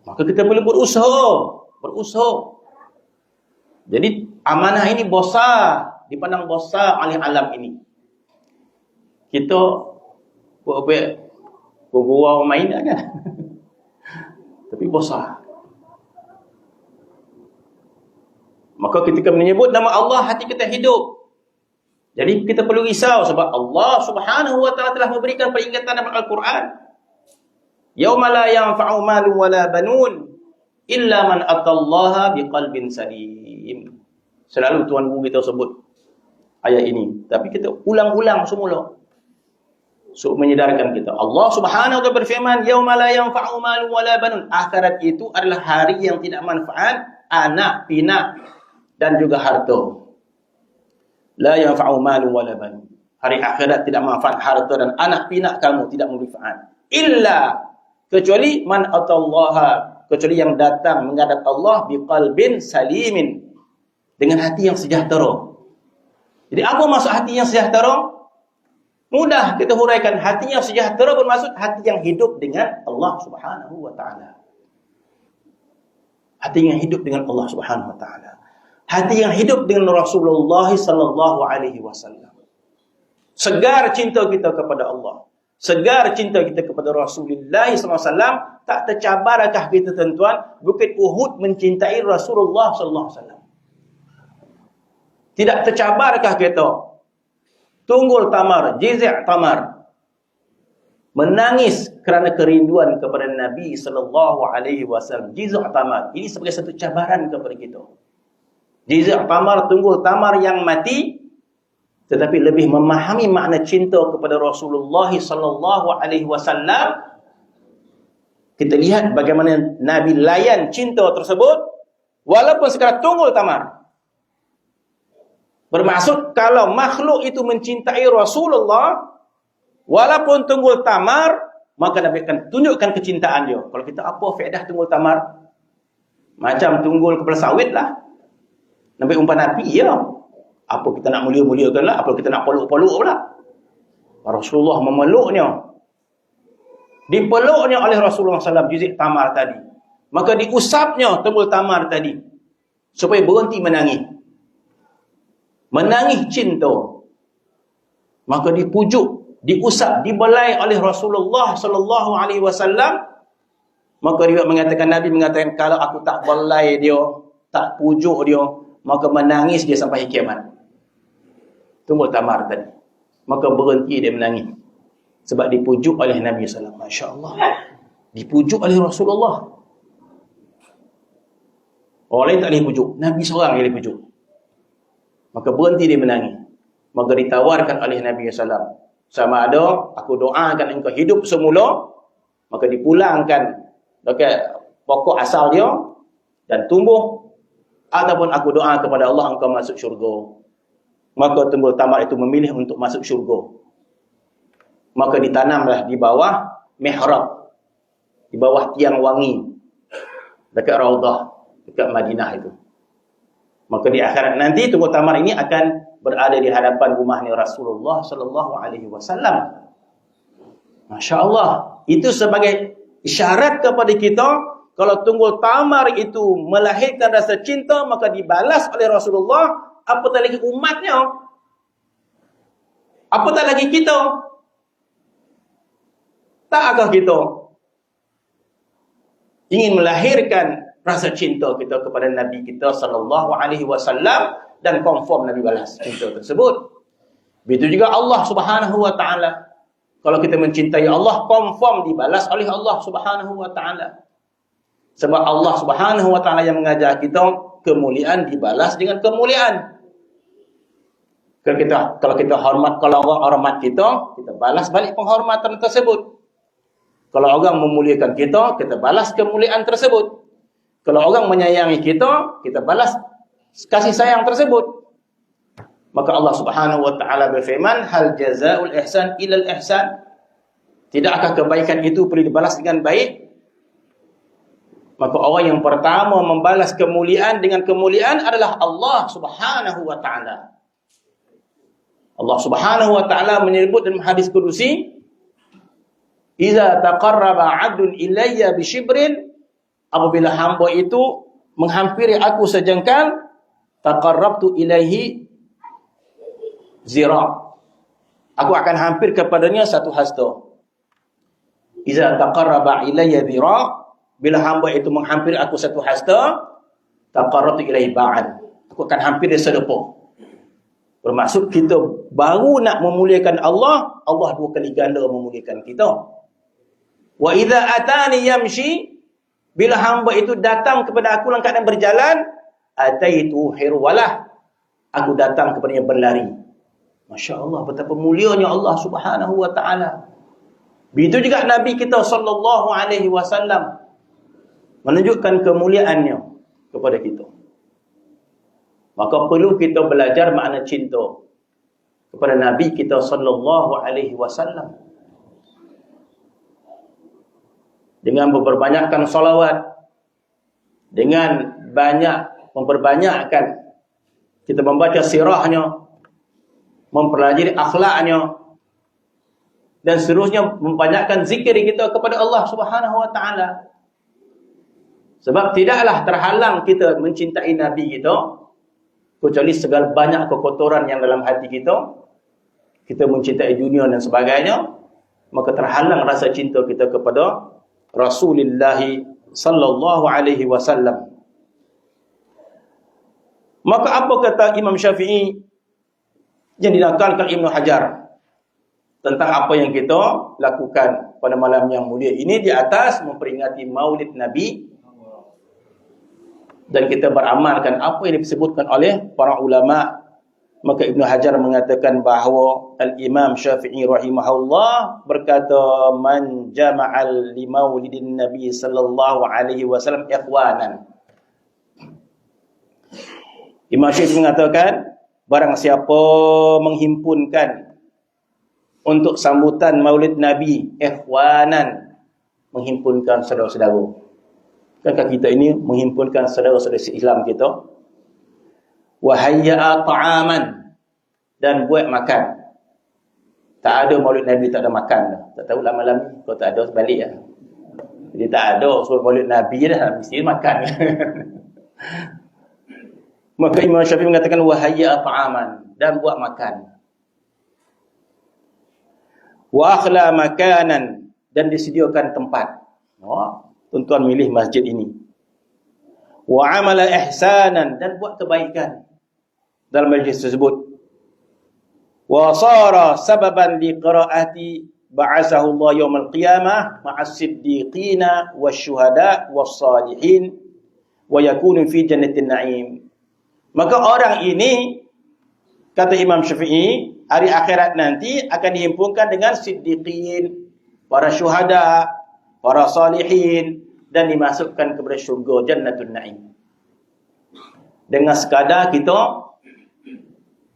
Maka kita perlu berusaha. Jadi amanah ini besar, dipandang besar oleh alam ini. Kita buat gurau main kan? Tapi besar. Maka ketika menyebut nama Allah, hati kita hidup. Jadi kita perlu risau sebab Allah Subhanahu wa taala telah memberikan peringatan dalam Al-Quran. Yauma la yanfa'u malun wala banun illa man atallaha biqalbin salim. Selalu tuan guru kita sebut ayat ini, tapi kita ulang-ulang semula. So menyedarkan kita. Allah Subhanahu wa taala berfirman, yauma la yanfa'u malun wala banun. Akhirat itu adalah hari yang tidak manfaat anak, pinak dan juga harta. La yanfa'u malun wala banun. Hari akhirat tidak manfaat harta dan anak pinak kamu tidak manfaat. Illa, kecuali man atallaha, kecuali yang datang menghadap Allah biqalbin salimin, dengan hati yang sejahtera. Jadi apa maksud hati yang sejahtera? Mudah kita huraikan. Hati yang sejahtera bermaksud hati yang hidup dengan Allah Subhanahu wa taala. Hati yang hidup dengan Allah Subhanahu wa taala. Hati yang hidup dengan Rasulullah sallallahu alaihi wasallam. Segar cinta kita kepada Allah. Segar cinta kita kepada Rasulullah sallallahu alaihi wasallam. Tak tercabarakah kita, tuan-tuan, Bukit Uhud mencintai Rasulullah sallallahu alaihi wasallam? Tidak tercabarakah kita? Tunggul tamar, jizi' tamar, menangis kerana kerinduan kepada Nabi sallallahu alaihi wasallam. Jizi' tamar ini sebagai satu cabaran kepada kita. Jizi' tamar, tunggul tamar yang mati, tetapi lebih memahami makna cinta kepada Rasulullah sallallahu alaihi wasallam. Kita lihat bagaimana Nabi layan cinta tersebut walaupun sekadar tunggul tamar. Bermaksud kalau makhluk itu mencintai Rasulullah walaupun tunggul tamar, maka Nabi akan tunjukkan kecintaan dia. Kalau kita apa faedah tunggul tamar? Macam tunggul kepala sawit lah. Nabi umpan api, ya. Apa kita nak mulia-muliakan lah, apa kita nak peluk-peluk pula. Rasulullah memeluknya. Dipeluknya oleh Rasulullah SAW jizi' tamar tadi. Maka diusapnya tunggul tamar tadi supaya berhenti menangis. Menangis cinta. Maka dipujuk diusap, dibelai oleh Rasulullah sallallahu alaihi wasallam, maka riwayat mengatakan, Nabi mengatakan, kalau aku tak belai dia, tak pujuk dia, maka menangis dia sampai kiamat. Tunggu tamar tadi. Maka berhenti dia menangis. Sebab dipujuk oleh Nabi sallallahu alaihi wasallam. Masya Allah. Dipujuk oleh Rasulullah. Orang lain tak boleh pujuk. Nabi seorang yang boleh pujuk. Maka berhenti dia menangis. Maka ditawarkan oleh Nabi SAW. Sama ada, aku doakan engkau hidup semula, maka dipulangkan dekat pokok asal dia dan tumbuh, ataupun aku doa kepada Allah engkau masuk syurga. Maka Tumbul Tamar itu memilih untuk masuk syurga. Maka ditanamlah di bawah mihrab, di bawah tiang wangi dekat Raudah, dekat Madinah itu. Maka di akhirat nanti Tumbul Tamar ini akan berada di hadapan rumahnya Rasulullah sallallahu alaihi wasallam. Masya-Allah, itu sebagai isyarat kepada kita, kalau Tunggul Tamar itu melahirkan rasa cinta, maka dibalas oleh Rasulullah, apatah lagi umatnya, apatah lagi kita. Takkah kita ingin melahirkan rasa cinta kita kepada Nabi kita sallallahu alaihi wasallam dan konform Nabi balas cinta tersebut. Begitu juga Allah Subhanahu wa taala. Kalau kita mencintai Allah, konform dibalas oleh Allah Subhanahu wa taala. Sebab Allah Subhanahu wa taala yang mengajar kita kemuliaan dibalas dengan kemuliaan. Kalau kita hormat, kalau orang hormat kita, kita balas balik penghormatan tersebut. Kalau orang memuliakan kita, kita balas kemuliaan tersebut. Kalau orang menyayangi kita, kita balas kasih sayang tersebut. Maka Allah Subhanahu wa taala berfirman, hal jazaa'ul ihsan ilal ihsan. Tidakkah kebaikan itu perlu dibalas dengan baik? Maka orang yang pertama membalas kemuliaan dengan kemuliaan adalah Allah Subhanahu wa taala. Allah Subhanahu wa taala menyebut dalam hadis qudusi, "Idza taqarraba 'abdun ilayya bi shibrin", apabila hamba itu menghampiri aku sejengkal, taqarrabtu ilaihi zira', aku akan hampir kepadanya satu hasta. Iza taqarraba ilayya zira', bila hamba itu menghampiri aku satu hasta, taqarrabtu ilaihi ba'an, aku akan hampir dia sedepa. Bermaksud kita baru nak memuliakan Allah, Allah dua kali ganda memuliakan kita. Wa idza atani yamshi, bila hamba itu datang kepada aku dalam keadaan berjalan, ataitu hirwalah, aku datang kepadanya berlari. Masya Allah, betapa mulianya Allah Subhanahu wa taala. Begitu juga Nabi kita sallallahu alaihi wasallam menunjukkan kemuliaannya kepada kita. Maka perlu kita belajar makna cinta kepada Nabi kita sallallahu alaihi wasallam. Dengan memperbanyakkan salawat, dengan banyak memperbanyakkan kita membaca sirahnya, mempelajari akhlaknya, dan seterusnya membanyakkan zikir kita kepada Allah Subhanahu wa taala. Sebab tidaklah terhalang kita mencintai Nabi kita kecuali segala banyak kekotoran yang dalam hati kita. Kita mencintai dunia dan sebagainya, maka terhalang rasa cinta kita kepada Rasulullah sallallahu alaihi wasallam. Maka apa kata Imam Syafi'i yang dinakalkan Ibnu Hajar tentang apa yang kita lakukan pada malam yang mulia ini di atas memperingati Maulid Nabi, dan kita beramalkan apa yang disebutkan oleh para ulama. Maka Ibnu Hajar mengatakan bahawa Al-Imam Syafi'i rahimahullah berkata, man jama'al li maulidin Nabi sallallahu alaihi wasallam ikhwanan. Imam Syafi'i mengatakan, barang siapa menghimpunkan untuk sambutan Maulid Nabi ikhwanan, menghimpunkan saudara-saudara. Bukankah kita ini menghimpunkan saudara-saudara Islam kita? Wahayya'a ta'aman, dan buat makan. Tak ada Maulid Nabi tak ada makan. Tak tahu lah malam ni, kalau tak ada balik lah. Jadi tak ada so Maulid Nabi dah mesti makan. Maka Imam Syafi'i mengatakan wahayya'a ta'aman, dan buat makan. Wa akhla makanan, dan disediakan tempat. Tuan-tuan milih masjid ini. Wa amala ihsanan, dan buat kebaikan dalam majlis tersebut. Wa sara sababan li qiraati ba'athahu Allah yaumil qiyamah ma'as siddiqina wasyuhada wassalihin wa yakunu fi jannatin na'im. Maka orang ini, kata Imam Syafi'i, hari akhirat nanti akan dihimpunkan dengan siddiqin, para syuhada, para salihin, dan dimasukkan kepada syurga Jannatun Na'im. Dengan sekadar kita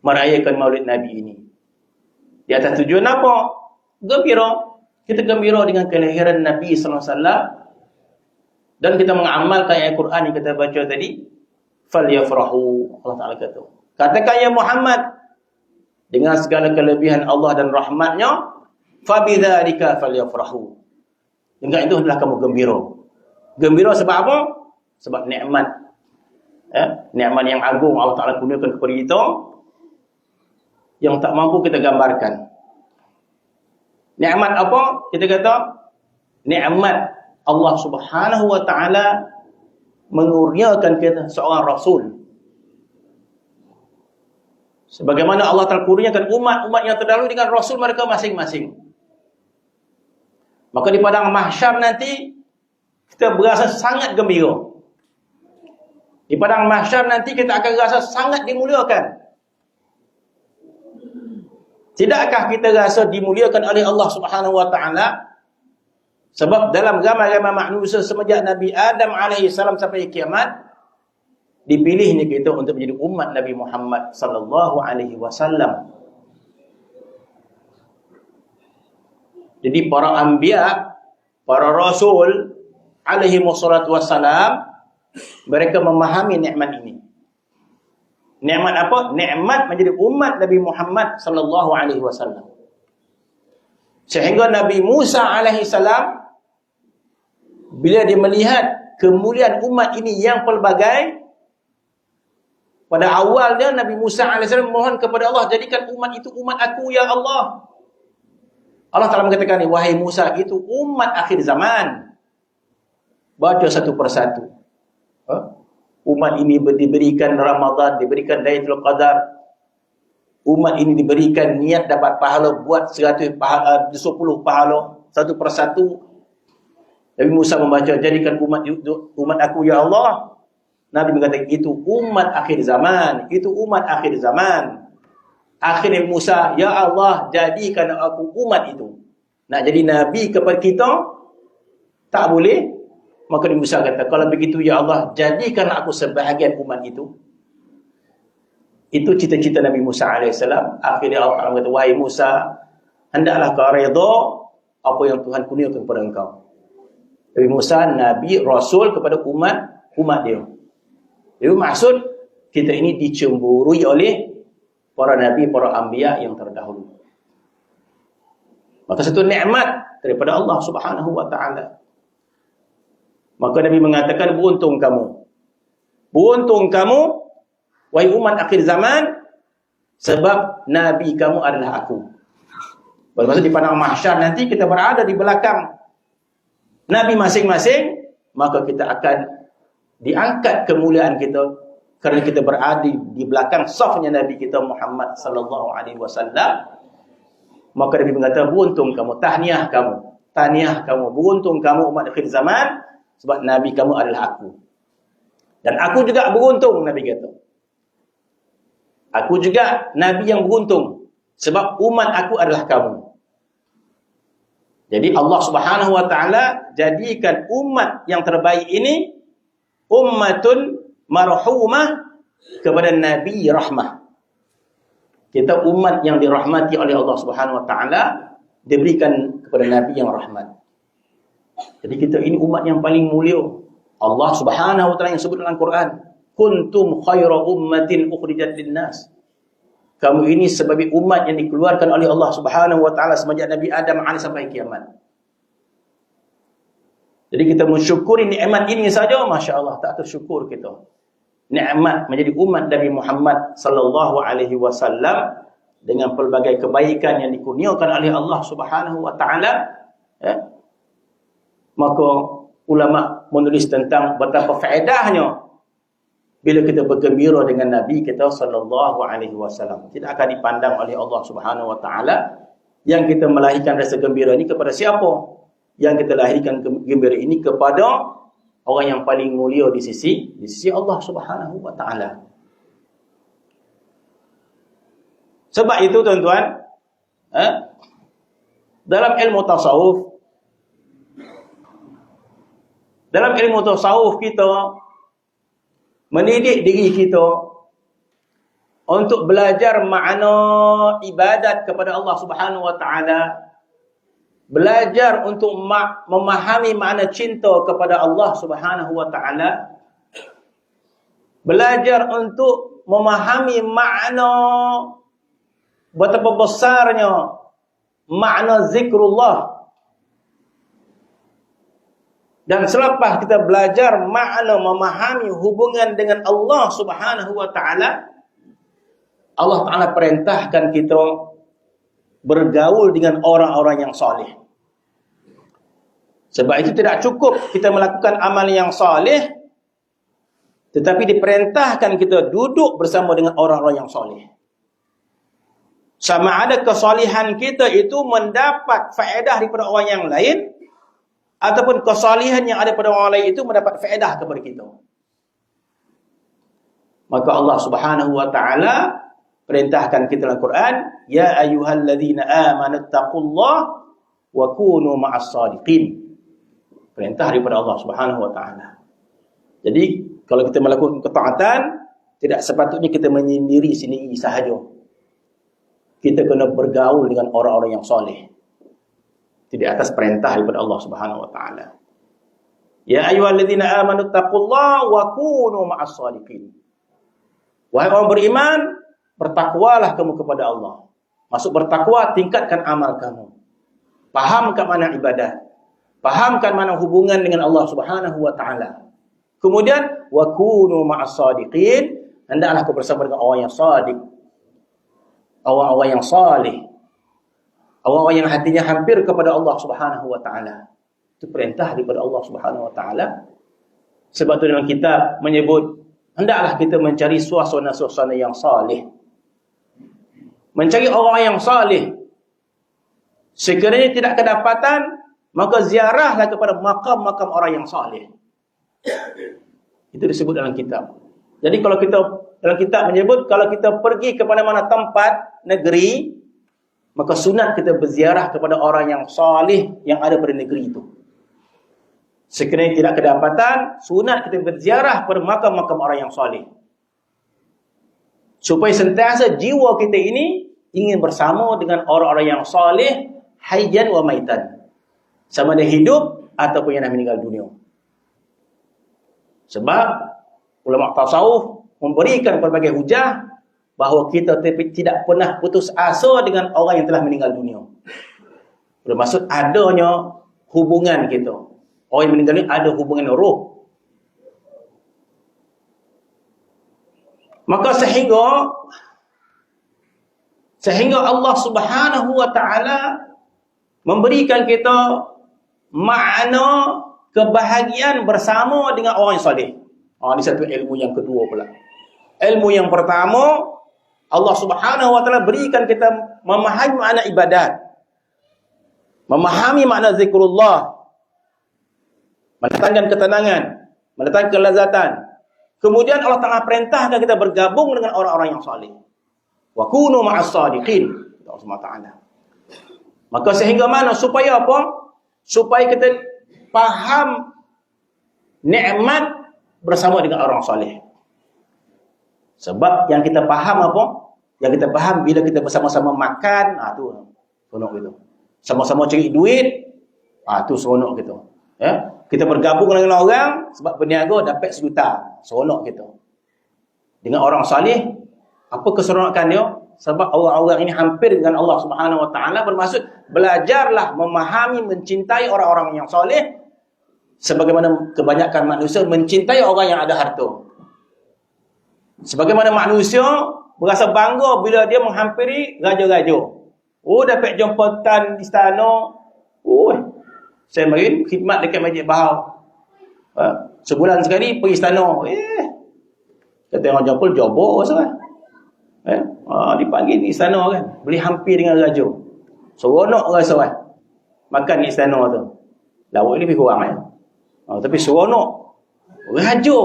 merayakan Maulid Nabi ini. Di atas tujuan apa? Gembira. Kita gembira dengan kelahiran Nabi sallallahu alaihi wasallam, dan kita mengamalkan ayat Quran yang kita baca tadi. Falyafrahu, Allah Taala kata. Katakan ya Muhammad, dengan segala kelebihan Allah dan rahmatnya, fabidzalika falyafrahu. Dengan itu hendaklah kamu gembira. Gembira sebab apa? Sebab nikmat. Nikmat yang agung Allah Taala kurniakan kepada kita, yang tak mampu kita gambarkan. Nikmat apa? Kita kata nikmat Allah Subhanahu wa taala mengurniakan kita seorang rasul. Sebagaimana Allah Taala kurniakan umat-umat yang terdahulu dengan rasul mereka masing-masing. Maka di padang mahsyar nanti kita berasa sangat gembira. Di padang mahsyar nanti kita akan rasa sangat dimuliakan. Tidakkah kita rasa dimuliakan oleh Allah Subhanahu wa taala? Sebab dalam gambar-gambar manusia semenjak Nabi Adam alaihi salam sampai kiamat, dipilihnya kita untuk menjadi umat Nabi Muhammad sallallahu alaihi wasallam. Jadi para anbiya, para rasul alaihi wassalatu wassalam, mereka memahami nikmat ini. Nikmat apa? Nikmat menjadi umat Nabi Muhammad sallallahu alaihi wasallam. Sehingga Nabi Musa alaihi salam, bila dia melihat kemuliaan umat ini yang pelbagai, pada awalnya Nabi Musa alaihi salam mohon kepada Allah, jadikan umat itu umat aku ya Allah. Allah Taala mengatakan, wahai Musa, itu umat akhir zaman. Baca satu persatu. Umat ini diberikan Ramadan, diberikan Lailatul Qadar. Umat ini diberikan niat dapat pahala buat 10 pahala satu persatu. Nabi Musa membaca, jadikan umat aku ya Allah. Nabi mengatakan, itu umat akhir zaman, itu umat akhir zaman. Akhirnya Musa, ya Allah, jadikan aku umat itu. Nak jadi nabi kepada kita tak boleh. Maka Nabi Musa kata, kalau begitu ya Allah, jadikan aku sebahagian umat itu. Itu cita-cita Nabi Musa AS. Akhirnya Allah kata, wahai Musa, hendaklah kau redha apa yang Tuhan kurniakan kepada engkau. Nabi Musa, Nabi, Rasul kepada umat dia. Itu maksud kita ini dicemburui oleh para Nabi, para Anbiya yang terdahulu. Maka satu nikmat daripada Allah Subhanahu wa ta'ala. Maka Nabi mengatakan, beruntung kamu. Beruntung kamu, wahai umat akhir zaman, sebab Nabi kamu adalah aku. Maksud di padang mahsyar nanti kita berada di belakang Nabi masing-masing, maka kita akan diangkat kemuliaan kita kerana kita berada di belakang safnya Nabi kita Muhammad sallallahu alaihi wasallam. Maka Nabi mengatakan, beruntung kamu, tahniah kamu, beruntung kamu umat akhir zaman, sebab Nabi kamu adalah aku. Dan aku juga beruntung, Nabi kata. Aku juga Nabi yang beruntung, sebab umat aku adalah kamu. Jadi Allah Subhanahu wa ta'ala jadikan umat yang terbaik ini ummatun marhumah kepada Nabi rahmah. Kita umat yang dirahmati oleh Allah Subhanahu wa ta'ala, diberikan kepada Nabi yang rahmat. Jadi kita ini umat yang paling mulia. Allah Subhanahu wa ta'ala yang sebut dalam Quran, kuntum khaira ummatin ukhrijat linnas. Kamu ini sebagai umat yang dikeluarkan oleh Allah Subhanahu wa ta'ala semenjak Nabi Adam AS sampai kiamat. Jadi kita mensyukuri nikmat ini saja, Masya Allah, tak tersyukur kita. Nikmat menjadi umat Nabi Muhammad sallallahu alaihi wasallam dengan pelbagai kebaikan yang dikurniakan oleh Allah Subhanahu wa taala, maka ulama menulis tentang betapa faedahnya bila kita bergembira dengan Nabi kita sallallahu alaihi wasallam. Tidak akan dipandang oleh Allah Subhanahu wa taala yang kita melahirkan rasa gembira ini kepada siapa? Yang kita lahirkan gembira ini kepada orang yang paling mulia di sisi Allah Subhanahu wa taala. Sebab itu tuan-tuan, dalam ilmu tasawuf kita mendidik diri kita untuk belajar makna ibadat kepada Allah Subhanahu wa taala, belajar untuk memahami makna cinta kepada Allah Subhanahu wa taala, belajar untuk memahami makna betapa besarnya makna zikrullah. Dan selepas kita belajar makna memahami hubungan dengan Allah Subhanahu wa taala, Allah Taala perintahkan kita bergaul dengan orang-orang yang soleh. Sebab itu tidak cukup kita melakukan amal yang soleh, tetapi diperintahkan kita duduk bersama dengan orang-orang yang soleh. Sama ada kesolehan kita itu mendapat faedah daripada orang yang lain, ataupun kesolehan yang ada pada orang lain itu mendapat faedah kepada kita. Maka Allah Subhanahu wa taala perintahkan kita dalam Quran, ya ayyuhalladzina amanu taqullaha wa kunu ma'as shadiqin. Perintah daripada Allah Subhanahu wa taala. Jadi kalau kita melakukan ketaatan, tidak sepatutnya kita menyendiri sendiri sahaja. Kita kena bergaul dengan orang-orang yang soleh. Itu di atas perintah daripada Allah Subhanahu wa taala. Ya ayyuhalladzina amanu taqullaha wa kunu ma'as shadiqin. Wahai orang beriman, bertakwalah kamu kepada Allah. Maksud bertakwa, tingkatkan amal kamu. Fahamkan mana ibadat. Fahamkan mana hubungan dengan Allah Subhanahu wa taala. Kemudian wa kunu ma'as shadiqin, hendaklah kau bersama dengan orang yang shadiq. Orang-orang yang saleh. Orang-orang yang hatinya hampir kepada Allah Subhanahu wa taala. Itu perintah daripada Allah Subhanahu wa taala. Sebab itu dalam kitab menyebut hendaklah kita mencari suasana-suasana yang saleh. Mencari orang yang saleh. Sekiranya tidak kedapatan, maka ziarahlah kepada makam-makam orang yang saleh. Itu disebut dalam kitab. Jadi kalau kita dalam kitab menyebut kalau kita pergi kepada mana tempat negeri, maka sunat kita berziarah kepada orang yang saleh yang ada pada negeri itu. Sekiranya tidak kedapatan, sunat kita berziarah kepada makam-makam orang yang saleh. Supaya sentiasa jiwa kita ini ingin bersama dengan orang-orang yang saleh, hayyan wa maitan. Sama ada hidup ataupun yang dah meninggal dunia. Sebab ulama tasawuf memberikan pelbagai hujah bahawa kita tidak pernah putus asa dengan orang yang telah meninggal dunia. Bermaksud adanya hubungan kita. Orang yang meninggal dunia ada hubungan roh. Maka sehingga Allah Subhanahu wa taala memberikan kita makna kebahagiaan bersama dengan orang yang soleh. Ini satu ilmu yang kedua pula. Ilmu yang pertama, Allah Subhanahu wa taala berikan kita memahami makna ibadat. Memahami makna zikrullah. Mendatangkan ketenangan, mendatangkan kelezatan. Kemudian Allah Taala perintahkan kita bergabung dengan orang-orang yang saleh. Wa kunu ma'as shadiqin. Allah Subhanahu wa taala. Maka sehingga mana supaya apa? Supaya kita faham nikmat bersama dengan orang saleh. Sebab yang kita faham apa? Yang kita faham bila kita bersama-sama makan, tu seronok gitu. Sama-sama cari duit, tu seronok gitu. Ya? Kita bergabung dengan orang sebab berniaga dapat 1 juta, seronok gitu. Dengan orang saleh, apa keseronokan dia? Sebab orang-orang ini hampir dengan Allah Subhanahu wa taala, bermaksud belajarlah memahami, mencintai orang-orang yang soleh sebagaimana kebanyakan manusia mencintai orang yang ada harta. Sebagaimana manusia berasa bangga bila dia menghampiri raja-raja. Oh, dapat jemputan istana. Oh, saya mari khidmat dekat Masjid Bahau. Sebulan sekali pergi istana. Kata orang Jampul, jobor rasa. Dipanggil di istana kan. Boleh hampir dengan raja. Seronok rasa kan. Makan di istana tu. Lauk ni lebih kurang kan. Tapi seronok. Raja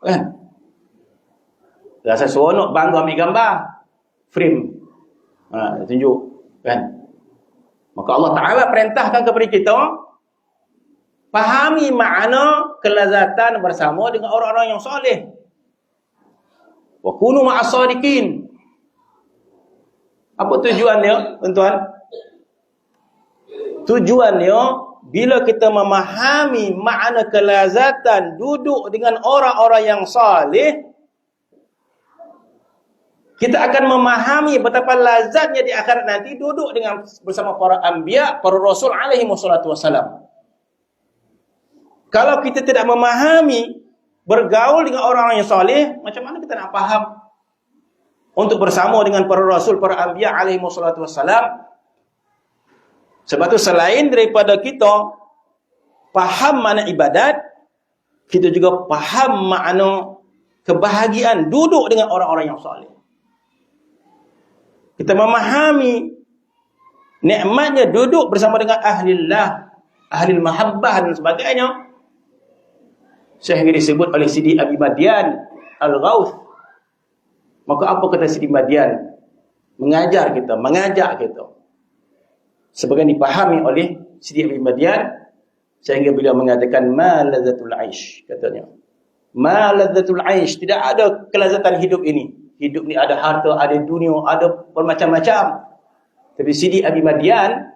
kan. Rasa seronok, bangga ambil gambar. Frame. Tunjuk kan. Maka Allah Ta'ala perintahkan kepada kita, fahami makna kelazatan bersama dengan orang-orang yang soleh. Wa kunu ma'as sadiqin. Apa tujuan dia, tuan-tuan? Tujuannya, bila kita memahami makna kelazatan duduk dengan orang-orang yang soleh, kita akan memahami betapa lazatnya di akhirat nanti duduk dengan bersama para anbiya, para rasul alaihi wassalatu wassalam. Kalau kita tidak memahami bergaul dengan orang-orang yang soleh, macam mana kita nak faham untuk bersama dengan para rasul, para anbiya alaihi wassalatu wassalam? Sebab tu selain daripada kita faham makna ibadat, kita juga faham makna kebahagiaan duduk dengan orang-orang yang soleh. Kita memahami nikmatnya duduk bersama dengan ahlillah, ahlil mahabbah dan sebagainya. Sehingga disebut oleh Sidi Abi Madian Al-Ghauth. Maka apa kata Sidi Madian? Mengajar kita, mengajak kita. Sebagaimana dipahami oleh Sidi Abi Madian, sehingga beliau mengatakan ma ladzatul aish, katanya. Ma ladzatul aish, tidak ada kelazatan hidup ini. Hidup ni ada harta, ada dunia, ada bermacam-macam. Tapi Sidi Abi Madian,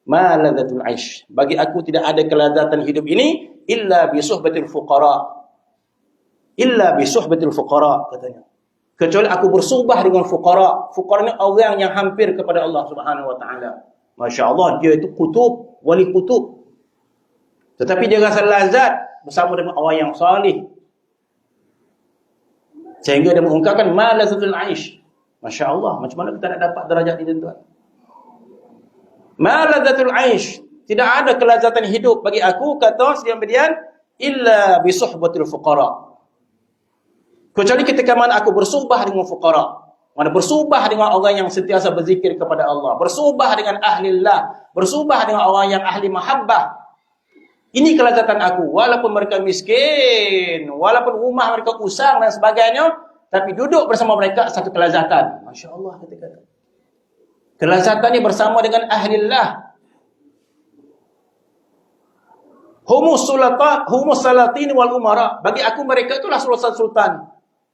ma ladzatul aish, bagi aku tidak ada kelazatan hidup ini illa bi suhbatil fuqara. Illa bi suhbatil fuqara, katanya. Kecuali aku bersuhbah dengan fuqara. Fuqara ni orang yang hampir kepada Allah Subhanahu wa taala. Masya-Allah, dia itu kutub, wali kutub. Tetapi dia rasa lazat bersama dengan orang yang salih. Sehingga dia mengungkapkan ma lazatul aish. Masya-Allah, macam mana kita nak dapat darajat ini, tuan? Ma lazatul aish, tidak ada kelazatan hidup bagi aku, kata Sidi Madian, illa bi suhbatil fuqara. Kecuali ketika mana aku bersuhbah dengan fuqara, mana bersuhbah dengan orang yang sentiasa berzikir kepada Allah, bersuhbah dengan ahlillah, bersuhbah dengan orang yang ahli mahabbah. Ini kelazatan aku, walaupun mereka miskin, walaupun rumah mereka usang dan sebagainya, tapi duduk bersama mereka satu kelazatan. Masya Allah, kata-kata. Kelazatannya bersama dengan ahlillah. Humus salatin wal umara. Bagi aku mereka itulah sultan-sultan.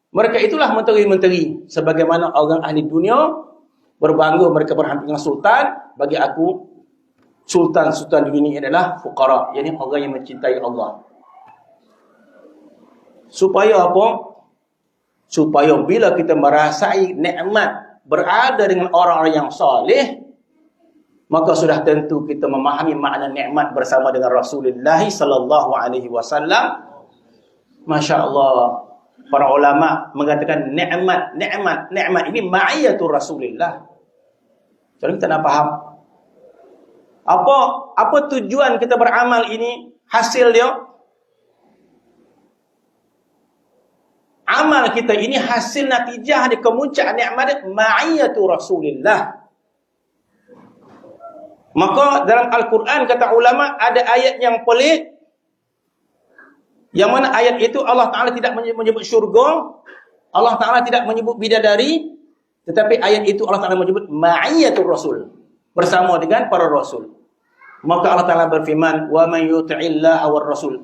Mereka itulah menteri-menteri. Sebagaimana orang ahli dunia berbangga mereka berhampir dengan sultan, bagi aku sultan-sultan di dunia adalah fuqara, yakni orang yang mencintai Allah. Supaya apa? Supaya bila kita merasai nikmat berada dengan orang-orang yang soleh, maka sudah tentu kita memahami makna nikmat bersama dengan Rasulullah sallallahu alaihi wasallam. Masya-Allah, para ulama mengatakan nikmat ini ma'iyatul Rasulillah. Jadi kita nak faham apa tujuan kita beramal ini, hasil dia. Amal kita ini hasil natijah di kemuncak nikmat ma'iyatu Rasulillah. Maka dalam Al-Quran kata ulama ada ayat yang pelik, yang mana ayat itu Allah Ta'ala tidak menyebut syurga, Allah Ta'ala tidak menyebut bidadari, tetapi ayat itu Allah Ta'ala menyebut ma'iyatu Rasul, bersama dengan para Rasul. Maka Allah Ta'ala berfirman, wa man yuti'illaha war rasul,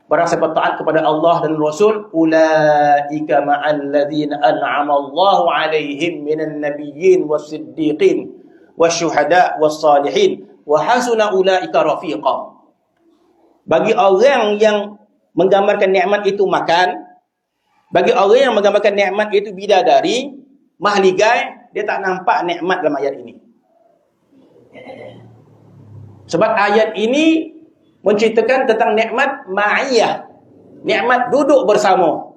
barang siapa taat kepada Allah dan Rasul, ulaika ma'al ladzina an'ama Allahu 'alaihim minan nabiyyin was-siddiqin wasyuhada was-salihin wa hasuna ulaika rafiqa. Bagi orang yang menggambarkan nikmat itu makan, bagi orang yang menggambarkan nikmat itu bidadari, mahligai, dia tak nampak nikmat dalam ayat ini. Sebab ayat ini menceritakan tentang nikmat ma'iyah, nikmat duduk bersama.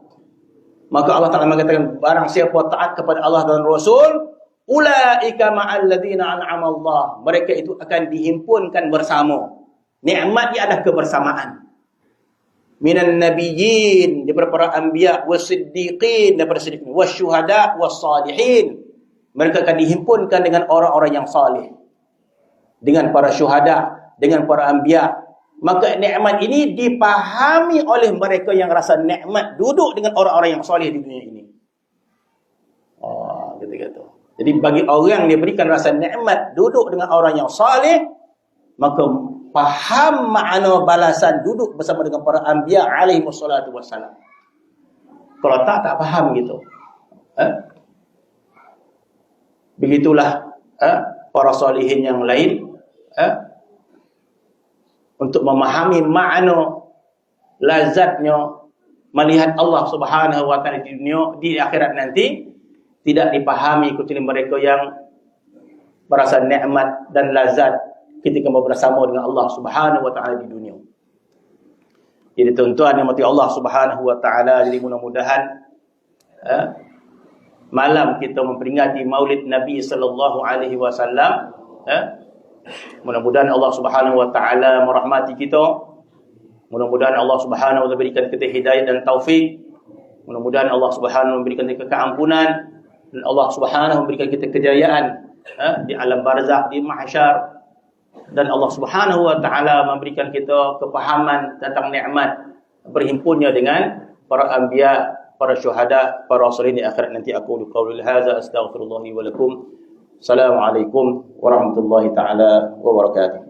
Maka Allah Ta'ala mengatakan, barang siapa taat kepada Allah dan Rasul, ulaika ma'al ladzina an'ama Allah. Mereka itu akan dihimpunkan bersama. Nikmat dia adalah kebersamaan. Minan nabiyyin, daripada para anbiya, wasiddiqin, daripada siddiqin, wasyuhada, wassalihin. Mereka akan dihimpunkan dengan orang-orang yang salih, dengan para syuhada, dengan para anbiya. Maka nikmat ini dipahami oleh mereka yang rasa nikmat duduk dengan orang-orang yang salih di dunia ini. Oh, gitu-gitu. Jadi bagi orang yang diberikan rasa nikmat duduk dengan orang yang salih, maka faham makna balasan duduk bersama dengan para anbiya alaihi wassalatu wassalam. Kalau tak faham gitu. Begitulah para salihin yang lain untuk memahami makna lazatnya melihat Allah Subhanahu wa taala di dunia, di akhirat nanti, tidak dipahami kecuali mereka yang merasa nikmat dan lazat ketika bersama dengan Allah Subhanahu wa taala di dunia. Jadi tuan-tuan yang mati Allah Subhanahu wa taala, jadi mudah-mudahan malam kita memperingati Maulid Nabi sallallahu alaihi wasallam, mudah-mudahan Allah Subhanahu wa taala merahmati kita. Mudah-mudahan Allah Subhanahu wa taala berikan kita hidayah dan taufik. Mudah-mudahan Allah Subhanahu memberikan kita keampunan, dan Allah Subhanahu memberikan kita kejayaan di alam barzakh, di mahsyar. Dan Allah Subhanahu wa taala memberikan kita kepahaman tentang nikmat berhimpunnya dengan para anbiya, para syuhada, para salihin di akhirat nanti. Aku qauli hadza astaghfirullah wa lakum. Assalamualaikum warahmatullahi taala wabarakatuh.